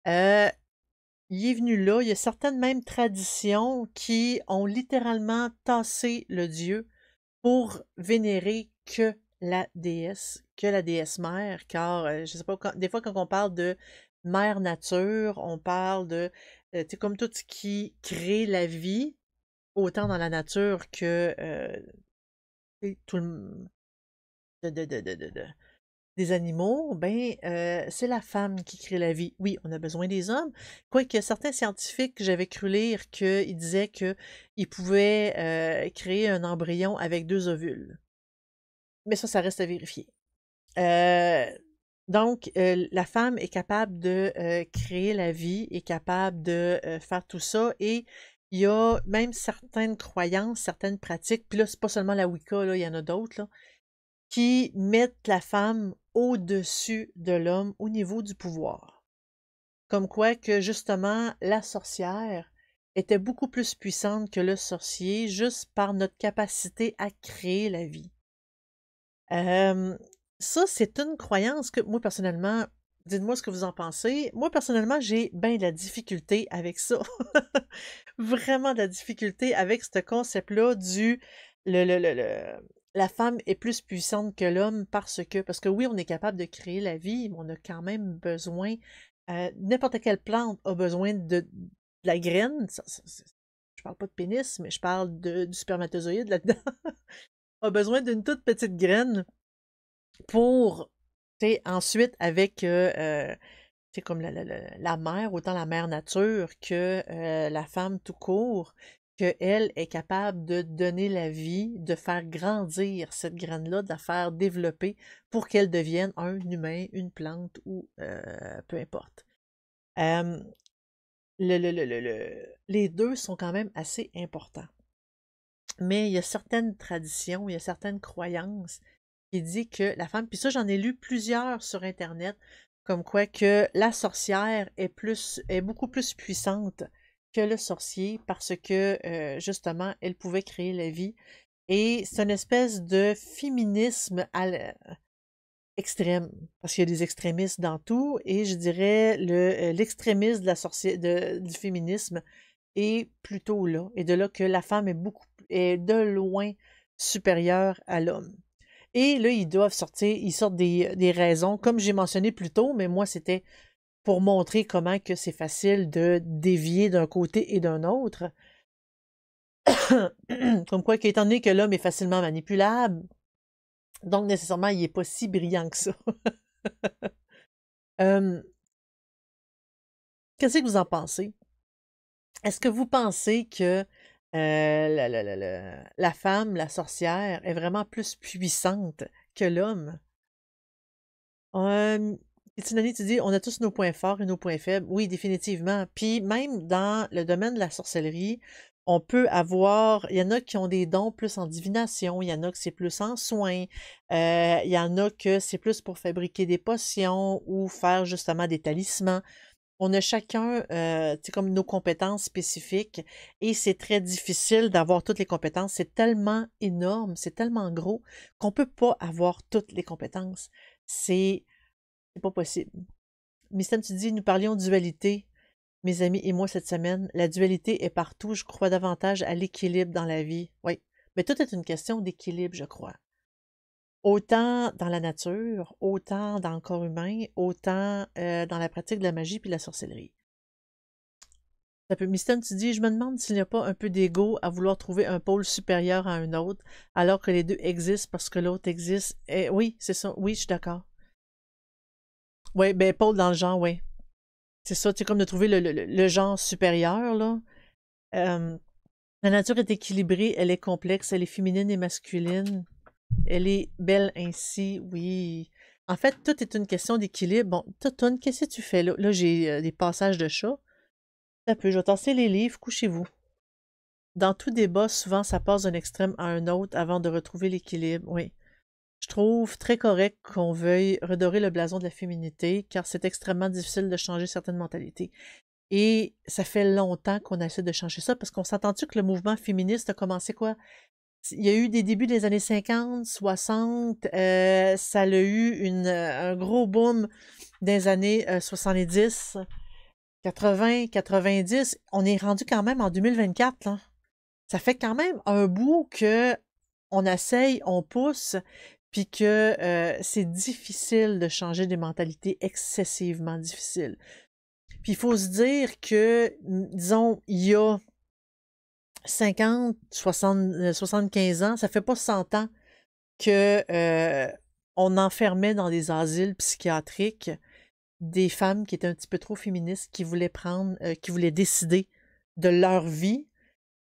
Il est venu là, il y a certaines mêmes traditions qui ont littéralement tassé le dieu pour vénérer que la déesse mère, car, je sais pas, des fois quand on parle de mère nature, on parle de, tu sais, comme tout ce qui crée la vie, autant dans la nature que tout le... des animaux, ben c'est la femme qui crée la vie. Oui, on a besoin des hommes. Quoique certains scientifiques, j'avais cru lire qu'ils disaient qu'ils pouvaient créer un embryon avec 2 ovules. Mais ça reste à vérifier. Donc, la femme est capable de créer la vie, est capable de faire tout ça, et il y a même certaines croyances, certaines pratiques, puis là, c'est pas seulement la Wicca, là, il y en a d'autres, là, qui mettent la femme au-dessus de l'homme au niveau du pouvoir. Comme quoi que, justement, la sorcière était beaucoup plus puissante que le sorcier, juste par notre capacité à créer la vie. Ça, c'est une croyance que moi, personnellement, dites-moi ce que vous en pensez. Moi, personnellement, j'ai bien de la difficulté avec ça. Vraiment de la difficulté avec ce concept-là du la femme est plus puissante que l'homme parce que oui, on est capable de créer la vie, mais on a quand même besoin, n'importe quelle plante a besoin de la graine. Je parle pas de pénis, mais je parle du spermatozoïde là-dedans. A besoin d'une toute petite graine pour, tu sais, ensuite avec, tu sais, comme la mère, autant la mère nature que la femme tout court, qu'elle est capable de donner la vie, de faire grandir cette graine-là, de la faire développer pour qu'elle devienne un humain, une plante ou peu importe. Euh, les deux sont quand même assez importants. Mais il y a certaines traditions, il y a certaines croyances qui disent que la femme, puis ça j'en ai lu plusieurs sur Internet, comme quoi que la sorcière est beaucoup plus puissante que le sorcier parce que justement, elle pouvait créer la vie. Et c'est une espèce de féminisme extrême, parce qu'il y a des extrémistes dans tout, et je dirais l'extrémisme de la du féminisme est plutôt là, et de là que la femme est de loin supérieure à l'homme. Et là, ils sortent des raisons, comme j'ai mentionné plus tôt, mais moi, c'était pour montrer comment que c'est facile de dévier d'un côté et d'un autre. Comme quoi, qu'étant donné que l'homme est facilement manipulable, donc nécessairement, il n'est pas si brillant que ça. Euh, Qu'est-ce que vous en pensez? Est-ce que vous pensez que la femme, la sorcière, est vraiment plus puissante que l'homme? Tinani, tu dis, on a tous nos points forts et nos points faibles. Oui, définitivement. Puis même dans le domaine de la sorcellerie, on peut avoir, il y en a qui ont des dons plus en divination, il y en a que c'est plus en soins, il y en a que c'est plus pour fabriquer des potions ou faire justement des talismans. On a chacun, comme nos compétences spécifiques et c'est très difficile d'avoir toutes les compétences. C'est tellement énorme, c'est tellement gros qu'on peut pas avoir toutes les compétences. C'est pas possible. Mystème, tu dis, nous parlions de dualité, mes amis et moi cette semaine. La dualité est partout. Je crois davantage à l'équilibre dans la vie. Oui. Mais tout est une question d'équilibre, je crois. Autant dans la nature, autant dans le corps humain, autant dans la pratique de la magie puis de la sorcellerie. Mystème, tu dis, je me demande s'il n'y a pas un peu d'ego à vouloir trouver un pôle supérieur à un autre, alors que les deux existent parce que l'autre existe. Oui, c'est ça. Oui, je suis d'accord. Oui, ben, pôle dans le genre, oui. C'est ça, c'est comme de trouver le genre supérieur, là. Euh, la nature est équilibrée, elle est complexe, elle est féminine et masculine. Elle est belle ainsi, oui. En fait, tout est une question d'équilibre. Bon, Toton, qu'est-ce que tu fais là? Là, j'ai des passages de chat. Ça peut, je vais tasser les livres, couchez-vous. Dans tout débat, souvent, ça passe d'un extrême à un autre avant de retrouver l'équilibre, oui. Je trouve très correct qu'on veuille redorer le blason de la féminité, car c'est extrêmement difficile de changer certaines mentalités. Et ça fait longtemps qu'on essaie de changer ça, parce qu'on s'entend-tu que le mouvement féministe a commencé quoi? Il y a eu des débuts des années 50, 60, ça a eu un gros boom des années 70, 80, 90. On est rendu quand même en 2024, là. Ça fait quand même un bout que on essaye, on pousse, puis que c'est difficile de changer des mentalités, excessivement difficile. Puis il faut se dire que, disons, il y a 50, 60, 75 ans, ça fait pas 100 ans que on enfermait dans des asiles psychiatriques des femmes qui étaient un petit peu trop féministes, qui voulaient décider de leur vie.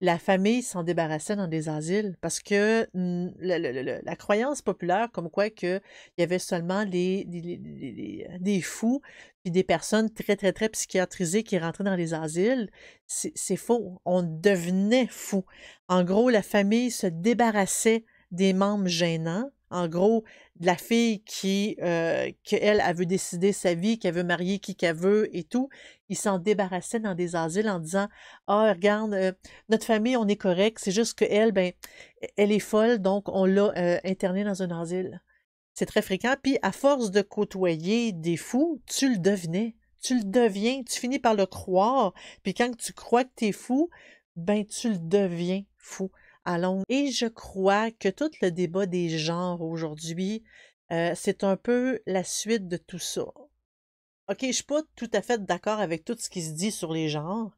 La famille s'en débarrassait dans des asiles parce que la croyance populaire comme quoi que il y avait seulement des fous puis des personnes très, très, très psychiatrisées qui rentraient dans les asiles, c'est faux. On devenait fou. En gros, la famille se débarrassait des membres gênants. En gros, de la fille qu'elle veut décider sa vie, qu'elle veut marier qui qu'elle veut et tout, ils s'en débarrassaient dans des asiles en disant ah, regarde, notre famille, on est correct, c'est juste qu'elle, ben, elle est folle, donc on l'a internée dans un asile. C'est très fréquent. Puis, à force de côtoyer des fous, tu le devenais. Tu le deviens. Tu finis par le croire. Puis, quand tu crois que t'es fou, ben, tu le deviens fou à long. Et je crois que tout le débat des genres aujourd'hui, c'est un peu la suite de tout ça. OK, je suis pas tout à fait d'accord avec tout ce qui se dit sur les genres.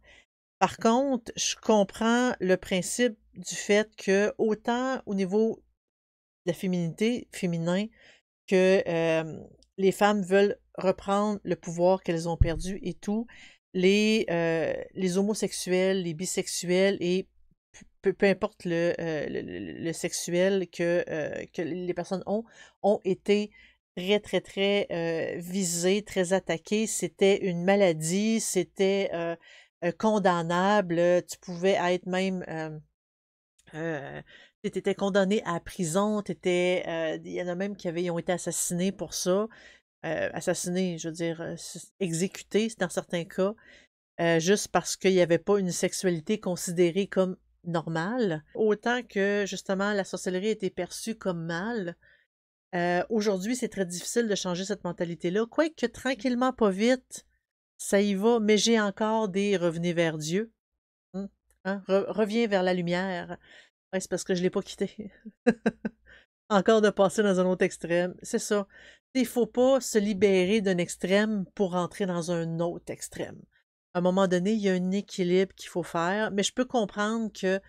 Par contre, je comprends le principe du fait que autant au niveau de la féminité, féminin, que les femmes veulent reprendre le pouvoir qu'elles ont perdu et tout. Les homosexuels, les bisexuels et peu importe le sexuel que les personnes ont été très, très, très visées, très attaquées. C'était une maladie, c'était condamnable. Tu pouvais être même... tu étais condamné à la prison, il y en a même qui ont été assassinés pour ça. Assassinés, je veux dire, exécutés dans certains cas, juste parce qu'il n'y avait pas une sexualité considérée comme normale. Autant que, justement, la sorcellerie était perçue comme mal, aujourd'hui, c'est très difficile de changer cette mentalité-là. Quoique, tranquillement, pas vite, ça y va, mais j'ai encore des revenez vers Dieu. Hein? Reviens vers la lumière. Ouais, c'est parce que je l'ai pas quitté. Encore de passer dans un autre extrême. C'est ça. Il faut pas se libérer d'un extrême pour rentrer dans un autre extrême. À un moment donné, il y a un équilibre qu'il faut faire, mais je peux comprendre que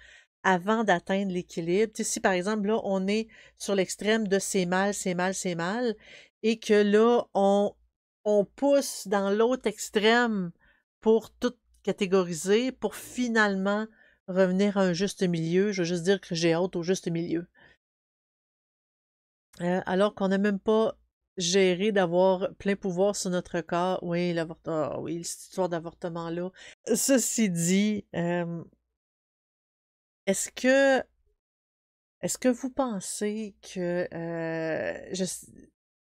avant d'atteindre l'équilibre, tu sais, si par exemple, là, on est sur l'extrême de c'est mal, c'est mal, c'est mal, et que là, on pousse dans l'autre extrême pour tout catégoriser, pour finalement revenir à un juste milieu, je veux juste dire que j'ai hâte au juste milieu. Alors qu'on n'a même pas géré d'avoir plein pouvoir sur notre corps. Oui, l'avortement, oui, cette histoire d'avortement-là. Ceci dit, est-ce que est-ce que vous pensez que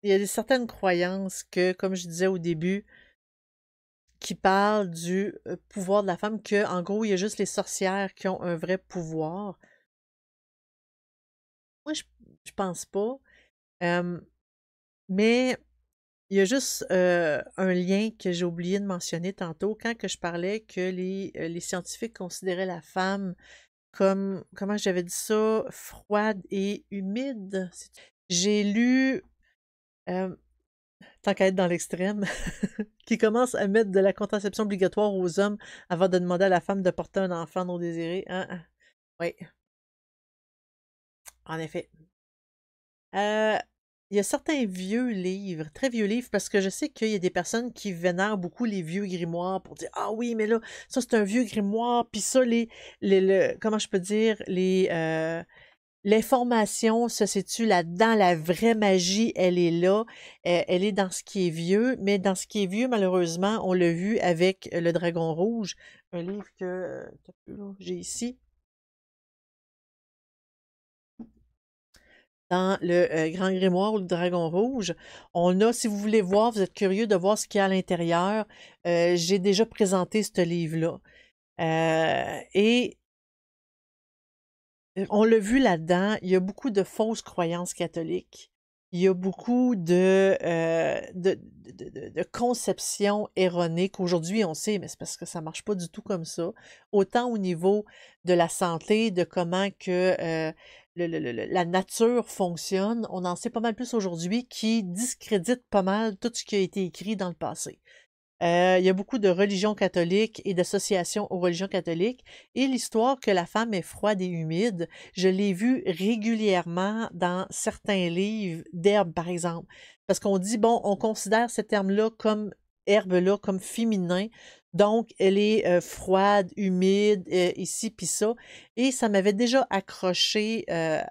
il y a certaines croyances que, comme je disais au début, qui parlent du pouvoir de la femme, que en gros, il y a juste les sorcières qui ont un vrai pouvoir. Moi, je pense pas. Mais il y a juste un lien que j'ai oublié de mentionner tantôt quand que je parlais que les scientifiques considéraient la femme comme, comment j'avais dit ça, froide et humide. J'ai lu, euh, tant qu'à être dans l'extrême, qui commence à mettre de la contraception obligatoire aux hommes avant de demander à la femme de porter un enfant non désiré. Hein? Oui, en effet. Euh, il y a certains vieux livres, très vieux livres, parce que je sais qu'il y a des personnes qui vénèrent beaucoup les vieux grimoires pour dire ah oui, mais là, ça c'est un vieux grimoire, puis ça, comment je peux dire, l'information se situe là-dedans, la vraie magie, elle est là, elle est dans ce qui est vieux, mais dans ce qui est vieux, malheureusement, on l'a vu avec Le Dragon Rouge, un livre que j'ai ici. Dans le Grand Grimoire ou le Dragon Rouge. On a, si vous voulez voir, vous êtes curieux de voir ce qu'il y a à l'intérieur, j'ai déjà présenté ce livre-là. Et on l'a vu là-dedans, il y a beaucoup de fausses croyances catholiques. Il y a beaucoup de conceptions erronées qu'aujourd'hui on sait, mais c'est parce que ça marche pas du tout comme ça. Autant au niveau de la santé, de comment que la nature fonctionne, on en sait pas mal plus aujourd'hui qui discrédite pas mal tout ce qui a été écrit dans le passé. Il y a beaucoup de religions catholiques et d'associations aux religions catholiques. Et l'histoire que la femme est froide et humide, je l'ai vue régulièrement dans certains livres d'herbes, par exemple. Parce qu'on dit, bon, on considère ce terme-là comme herbe-là, comme féminin. Donc, elle est froide, humide, ici, puis ça. Et ça m'avait déjà accroché la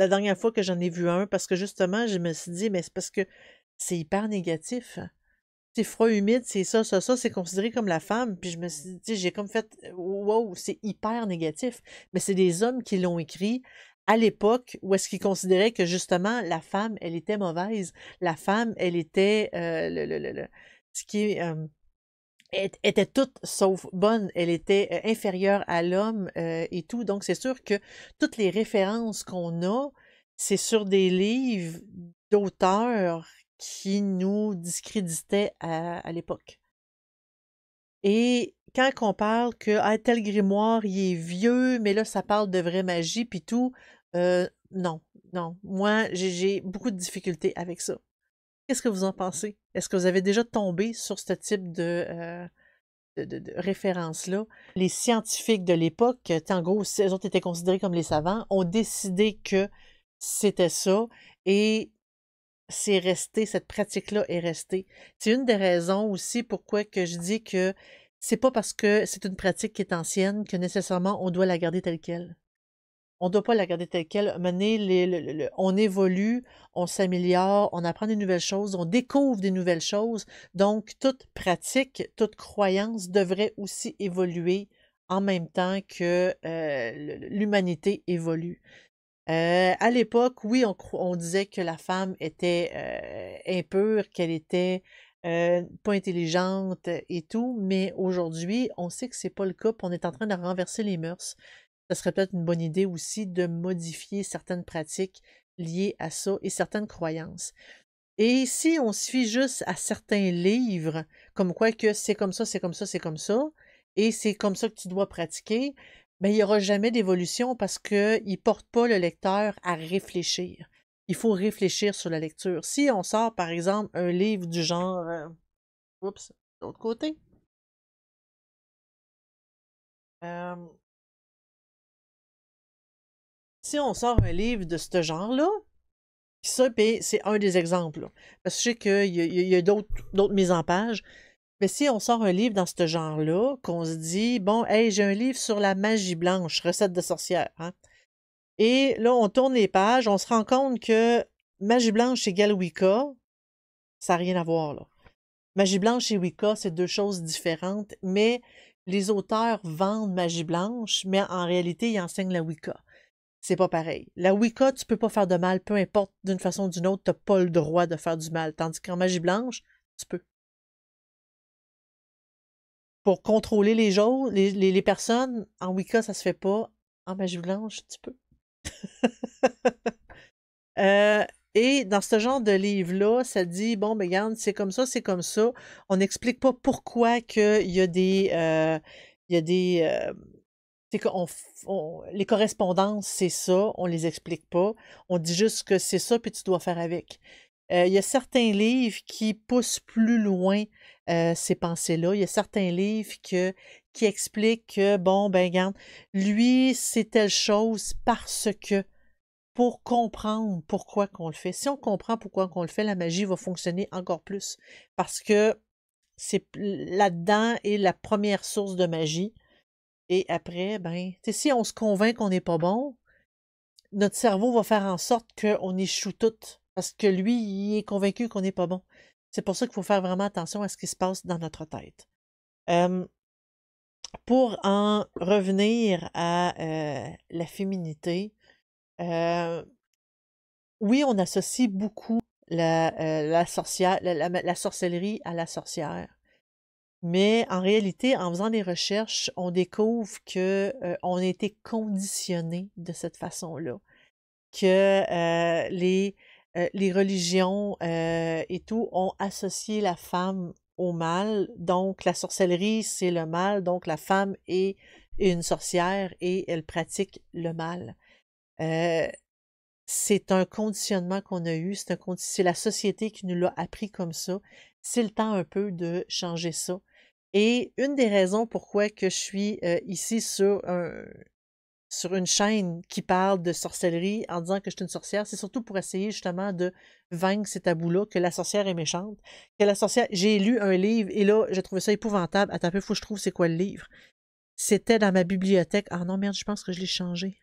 dernière fois que j'en ai vu un, parce que justement, je me suis dit, mais c'est parce que c'est hyper négatif. C'est froid, humide, c'est ça, c'est considéré comme la femme. Puis je me suis dit, j'ai comme fait, wow, c'est hyper négatif. Mais c'est des hommes qui l'ont écrit à l'époque où est-ce qu'ils considéraient que justement la femme, elle était mauvaise. La femme, elle était, ce qui est, était toute sauf bonne. Elle était inférieure à l'homme et tout. Donc c'est sûr que toutes les références qu'on a, c'est sur des livres d'auteurs qui nous discréditaient à l'époque. Et quand on parle que tel grimoire, il est vieux, mais là, ça parle de vraie magie puis tout, non, non. Moi, j'ai beaucoup de difficultés avec ça. Qu'est-ce que vous en pensez? Est-ce que vous avez déjà tombé sur ce type de référence-là? Les scientifiques de l'époque, en gros, eux autres étaient considérés comme les savants, ont décidé que c'était ça, et c'est resté, cette pratique-là est restée. C'est une des raisons aussi pourquoi que je dis que c'est pas parce que c'est une pratique qui est ancienne que nécessairement on doit la garder telle quelle. On ne doit pas la garder telle quelle. À un moment donné, on évolue, on s'améliore, on apprend des nouvelles choses, on découvre des nouvelles choses. Donc, toute pratique, toute croyance devrait aussi évoluer en même temps que l'humanité évolue. À l'époque, oui, on disait que la femme était impure, qu'elle était pas intelligente et tout, mais aujourd'hui, on sait que c'est pas le cas, puis on est en train de renverser les mœurs. Ça serait peut-être une bonne idée aussi de modifier certaines pratiques liées à ça et certaines croyances. Et si on se fie juste à certains livres, comme quoi que c'est comme ça, c'est comme ça, c'est comme ça, et c'est comme ça que tu dois pratiquer, ben il n'y aura jamais d'évolution parce qu'ils ne portent pas le lecteur à réfléchir. Il faut réfléchir sur la lecture. Si on sort, par exemple, un livre du genre... oups, de l'autre côté. Euh, si on sort un livre de ce genre-là, ça, c'est un des exemples. Là. Parce que je sais qu'il y a d'autres mises en page. Mais si on sort un livre dans ce genre-là, qu'on se dit, bon, hey, j'ai un livre sur la magie blanche, recette de sorcière, hein? Et là, on tourne les pages, on se rend compte que magie blanche égale Wicca, ça n'a rien à voir, là. Magie blanche et Wicca, c'est deux choses différentes, mais les auteurs vendent magie blanche, mais en réalité, ils enseignent la Wicca. C'est pas pareil. La Wicca, tu peux pas faire de mal, peu importe, d'une façon ou d'une autre, t'as pas le droit de faire du mal. Tandis qu'en magie blanche, tu peux. Pour contrôler les personnes, en Wicca, ça se fait pas. En magie blanche, tu peux. Euh, et dans ce genre de livre-là, ça dit, bon, ben regarde, c'est comme ça, c'est comme ça. On n'explique pas pourquoi qu'il y a des, c'est qu'on les correspondances, c'est ça, on les explique pas. On dit juste que c'est ça, puis tu dois faire avec. Il y a certains livres qui poussent plus loin ces pensées-là. Il y a certains livres qui expliquent que, bon, ben, regarde, lui, c'est telle chose parce que, pour comprendre pourquoi qu'on le fait. Si on comprend pourquoi qu'on le fait, la magie va fonctionner encore plus. Parce que c'est là-dedans est la première source de magie. Et après, ben, si on se convainc qu'on n'est pas bon, notre cerveau va faire en sorte qu'on échoue tout. Parce que lui, il est convaincu qu'on n'est pas bon. C'est pour ça qu'il faut faire vraiment attention à ce qui se passe dans notre tête. Pour en revenir à la féminité, euh, oui, on associe beaucoup la sorcière, la sorcellerie à la sorcière. Mais en réalité, en faisant des recherches, on découvre que on a été conditionné de cette façon-là, que les religions et tout ont associé la femme au mal. Donc, la sorcellerie, c'est le mal. Donc, la femme est une sorcière et elle pratique le mal. Euh, c'est un conditionnement qu'on a eu, c'est la société qui nous l'a appris comme ça. C'est le temps un peu de changer ça. Et une des raisons pourquoi que je suis ici sur une chaîne qui parle de sorcellerie en disant que je suis une sorcière, c'est surtout pour essayer justement de vaincre ces tabous-là, que la sorcière est méchante, que la sorcière... J'ai lu un livre et là, j'ai trouvé ça épouvantable. Attends un peu, faut que je trouve c'est quoi le livre. C'était dans ma bibliothèque. Ah non, merde, je pense que je l'ai changé.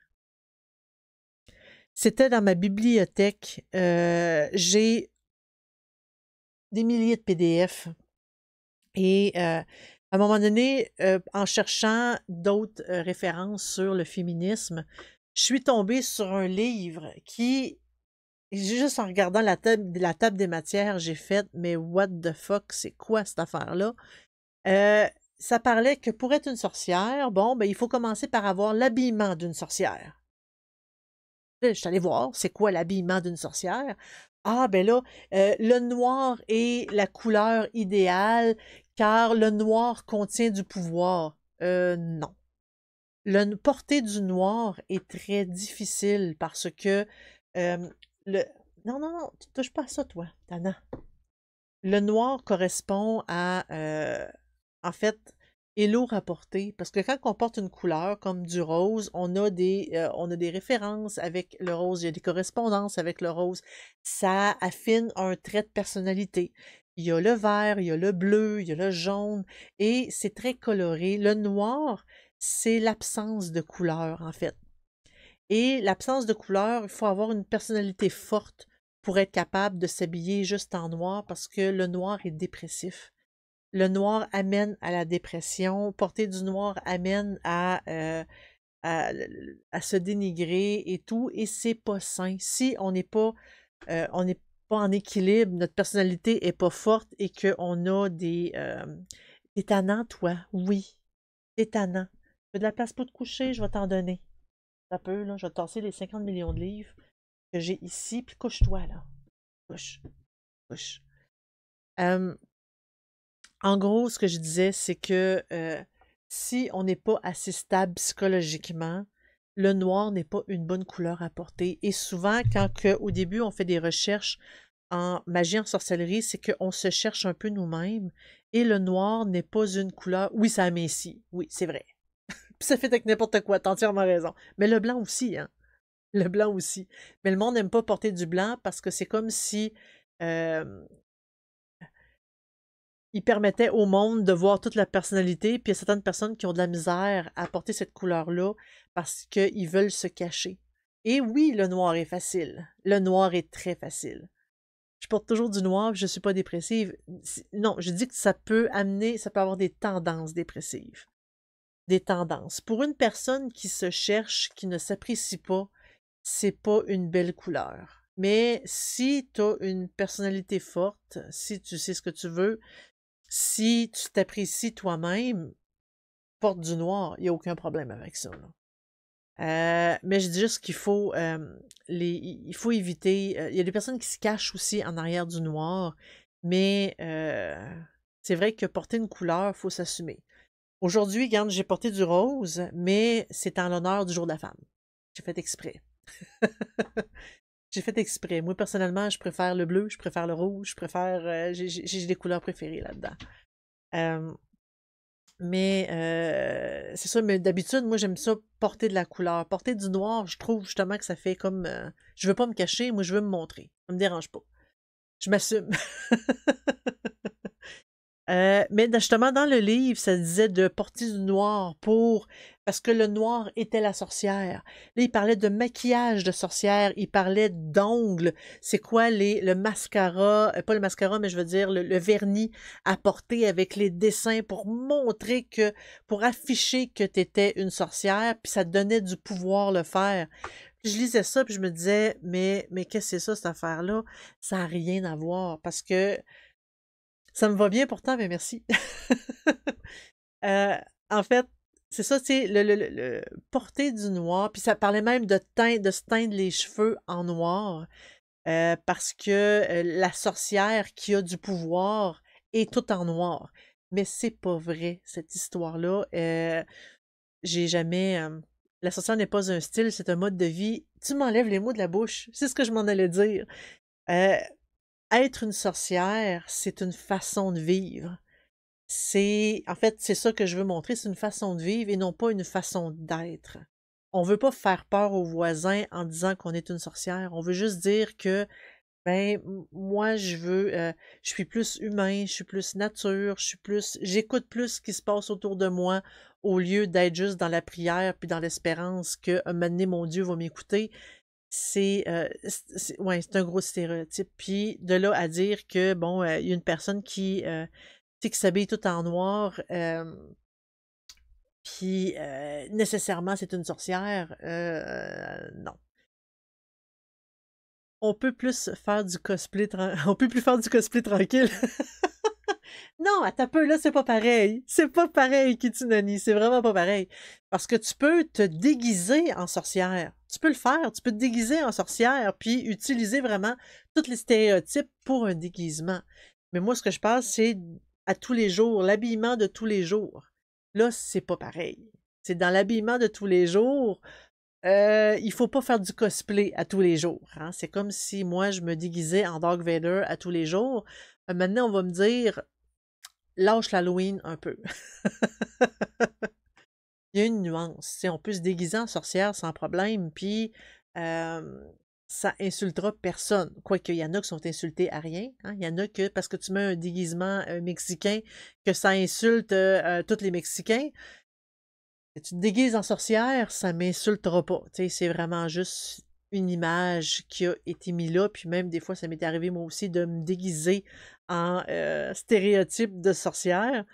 C'était dans ma bibliothèque. J'ai des milliers de PDF. Et à un moment donné, en cherchant d'autres références sur le féminisme, je suis tombée sur un livre qui, juste en regardant la table des matières, j'ai fait, mais what the fuck, c'est quoi cette affaire-là? Euh, Ça parlait que pour être une sorcière, bon, ben, il faut commencer par avoir l'habillement d'une sorcière. Là, je suis allée voir, c'est quoi l'habillement d'une sorcière? Ah, ben là, le noir est la couleur idéale, car le noir contient du pouvoir. Non. Porter du noir est très difficile parce que le... Non, non, non, tu touches pas à ça, toi, Tana. Le noir correspond à... en fait, est lourd à porter. Parce que quand on porte une couleur comme du rose, on a des références avec le rose, il y a des correspondances avec le rose. Ça affine un trait de personnalité. Il y a le vert, il y a le bleu, il y a le jaune, et c'est très coloré. Le noir, c'est l'absence de couleur, en fait. Et l'absence de couleur, il faut avoir une personnalité forte pour être capable de s'habiller juste en noir parce que le noir est dépressif. Le noir amène à la dépression. Porter du noir amène à, à se dénigrer et tout. Et c'est pas sain. Si on n'est pas en équilibre, notre personnalité est pas forte et qu'on a t'es tannant, toi. Oui. T'es tannant. Tu veux de la place pour te coucher? Je vais t'en donner. Ça peut, là. Je vais te tasser les 50 millions de livres que j'ai ici, puis couche-toi, là. Couche. Couche. En gros, ce que je disais, c'est que si on n'est pas assez stable psychologiquement, le noir n'est pas une bonne couleur à porter. Et souvent, au début, on fait des recherches en magie, en sorcellerie, c'est qu'on se cherche un peu nous-mêmes. Et le noir n'est pas une couleur. Oui, ça amincit. Oui, c'est vrai. Puis ça fait avec n'importe quoi, t'as entièrement raison. Mais le blanc aussi, hein. Le blanc aussi. Mais le monde n'aime pas porter du blanc parce que c'est comme si il permettait au monde de voir toute la personnalité, puis il y a certaines personnes qui ont de la misère à porter cette couleur-là parce qu'ils veulent se cacher. Et oui, le noir est facile. Le noir est très facile. Je porte toujours du noir, je suis pas dépressive. Non, je dis que ça peut avoir des tendances dépressives. Des tendances. Pour une personne qui se cherche, qui ne s'apprécie pas, c'est pas une belle couleur. Mais si tu as une personnalité forte, si tu sais ce que tu veux, si tu t'apprécies toi-même, porte du noir, il n'y a aucun problème avec ça. Mais je dis juste qu'il faut, il faut éviter. Il y a des personnes qui se cachent aussi en arrière du noir, mais c'est vrai que porter une couleur, il faut s'assumer. Aujourd'hui, regarde, j'ai porté du rose, mais c'est en l'honneur du jour de la femme. J'ai fait exprès. J'ai fait exprès. Moi, personnellement, je préfère le bleu, je préfère le rouge, je préfère... j'ai des couleurs préférées là-dedans. C'est ça, mais d'habitude, moi, j'aime ça porter de la couleur. Porter du noir, je trouve justement que ça fait comme... je veux pas me cacher, moi, je veux me montrer. Ça me dérange pas. Je m'assume. Mais justement, dans le livre, ça disait de porter du noir parce que le noir était la sorcière. Là, il parlait de maquillage de sorcière, il parlait d'ongles. C'est quoi le mascara, pas le mascara, mais je veux dire le vernis à porter avec les dessins pour pour afficher que t'étais une sorcière, puis ça te donnait du pouvoir le faire. Puis je lisais ça, puis je me disais, mais qu'est-ce que c'est ça, cette affaire-là? Ça n'a rien à voir, parce que ça me va bien pourtant, mais merci. En fait, c'est ça, c'est le porter du noir, puis ça parlait même de se teindre les cheveux en noir, parce que la sorcière qui a du pouvoir est tout en noir. Mais c'est pas vrai, cette histoire-là. J'ai jamais... la sorcière n'est pas un style, c'est un mode de vie. Tu m'enlèves les mots de la bouche, c'est ce que je m'en allais dire. Être une sorcière, c'est une façon de vivre. En fait, c'est ça que je veux montrer, c'est une façon de vivre et non pas une façon d'être. On veut pas faire peur aux voisins en disant qu'on est une sorcière. On veut juste dire que, moi, je suis plus humain, je suis plus nature, j'écoute plus ce qui se passe autour de moi au lieu d'être juste dans la prière puis dans l'espérance que, un moment donné, mon Dieu va m'écouter. C'est un gros stéréotype. Puis de là à dire que bon, il y a une personne qui s'habille tout en noir, puis nécessairement c'est une sorcière, non. On peut plus faire du cosplay on peut plus faire du cosplay tranquille. Non, attends un peu, là, c'est pas pareil. C'est pas pareil, Kitsunani. C'est vraiment pas pareil. Parce que tu peux te déguiser en sorcière. Tu peux le faire. Tu peux te déguiser en sorcière, puis utiliser vraiment tous les stéréotypes pour un déguisement. Mais moi, ce que je pense, c'est à tous les jours, l'habillement de tous les jours. Là, c'est pas pareil. C'est dans l'habillement de tous les jours. Il faut pas faire du cosplay à tous les jours. Hein? C'est comme si moi, je me déguisais en Dark Vader à tous les jours. Maintenant, on va me dire... lâche l'Halloween un peu. Il y a une nuance. Tu sais, on peut se déguiser en sorcière sans problème, puis ça insultera personne. Quoique, il y en a qui sont insultés à rien. Hein. Il y en a que, parce que tu mets un déguisement mexicain, que ça insulte tous les Mexicains. Si tu te déguises en sorcière, ça m'insultera pas. Tu sais, c'est vraiment juste une image qui a été mise là. Puis même, des fois, ça m'est arrivé, moi aussi, de me déguiser en stéréotype de sorcière.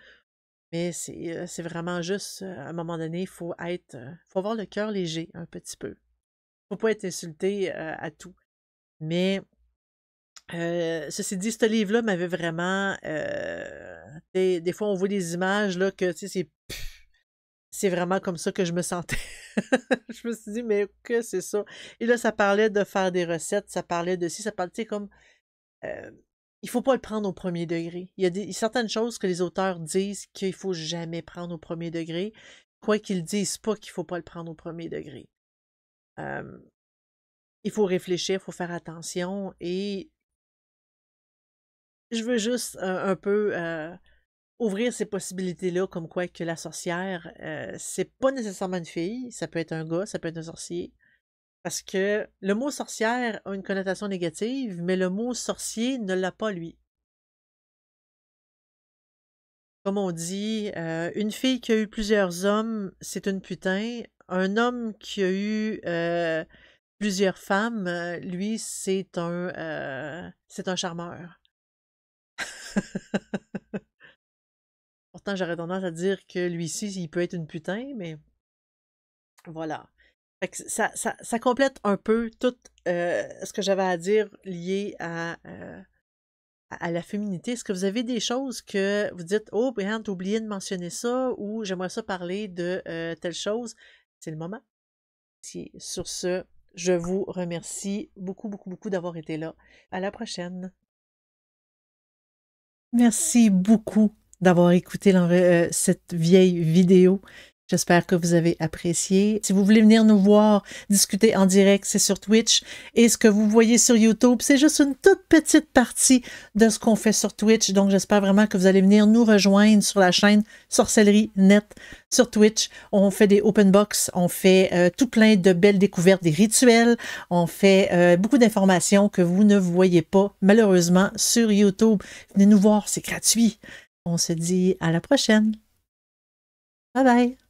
Mais c'est vraiment juste, à un moment donné, il faut faut avoir le cœur léger un petit peu. Faut pas être insulté à tout. Mais ceci dit, ce livre-là m'avait vraiment. Des fois, on voit des images là que tu sais, c'est vraiment comme ça que je me sentais. Je me suis dit, mais que c'est ça? Et là, ça parlait de faire des recettes, ça parlait de ci, ça parlait, tu sais, comme. euh, il faut pas le prendre au premier degré. Il y a certaines choses que les auteurs disent qu'il faut jamais prendre au premier degré, quoi qu'ils disent pas qu'il faut pas le prendre au premier degré. Il faut réfléchir, il faut faire attention et je veux juste un peu ouvrir ces possibilités-là, comme quoi que la sorcière, c'est pas nécessairement une fille, ça peut être un gars, ça peut être un sorcier. Parce que le mot sorcière a une connotation négative, mais le mot sorcier ne l'a pas, lui. Comme on dit, une fille qui a eu plusieurs hommes, c'est une putain. Un homme qui a eu plusieurs femmes, lui, c'est un charmeur. Pourtant, j'aurais tendance à dire que lui-ci, il peut être une putain, mais voilà. Fait que ça complète un peu tout ce que j'avais à dire lié à la féminité. Est-ce que vous avez des choses que vous dites, oh, Brian, t'as oublié de mentionner ça, ou j'aimerais ça parler de telle chose? C'est le moment. Sur ce, je vous remercie beaucoup, beaucoup, beaucoup d'avoir été là. À la prochaine. Merci beaucoup d'avoir écouté cette vieille vidéo. J'espère que vous avez apprécié. Si vous voulez venir nous voir, discuter en direct, c'est sur Twitch. Et ce que vous voyez sur YouTube, c'est juste une toute petite partie de ce qu'on fait sur Twitch. Donc, j'espère vraiment que vous allez venir nous rejoindre sur la chaîne Sorcellerie Net sur Twitch. On fait des open box, on fait tout plein de belles découvertes, des rituels. On fait beaucoup d'informations que vous ne voyez pas, malheureusement, sur YouTube. Venez nous voir, c'est gratuit. On se dit à la prochaine. Bye bye!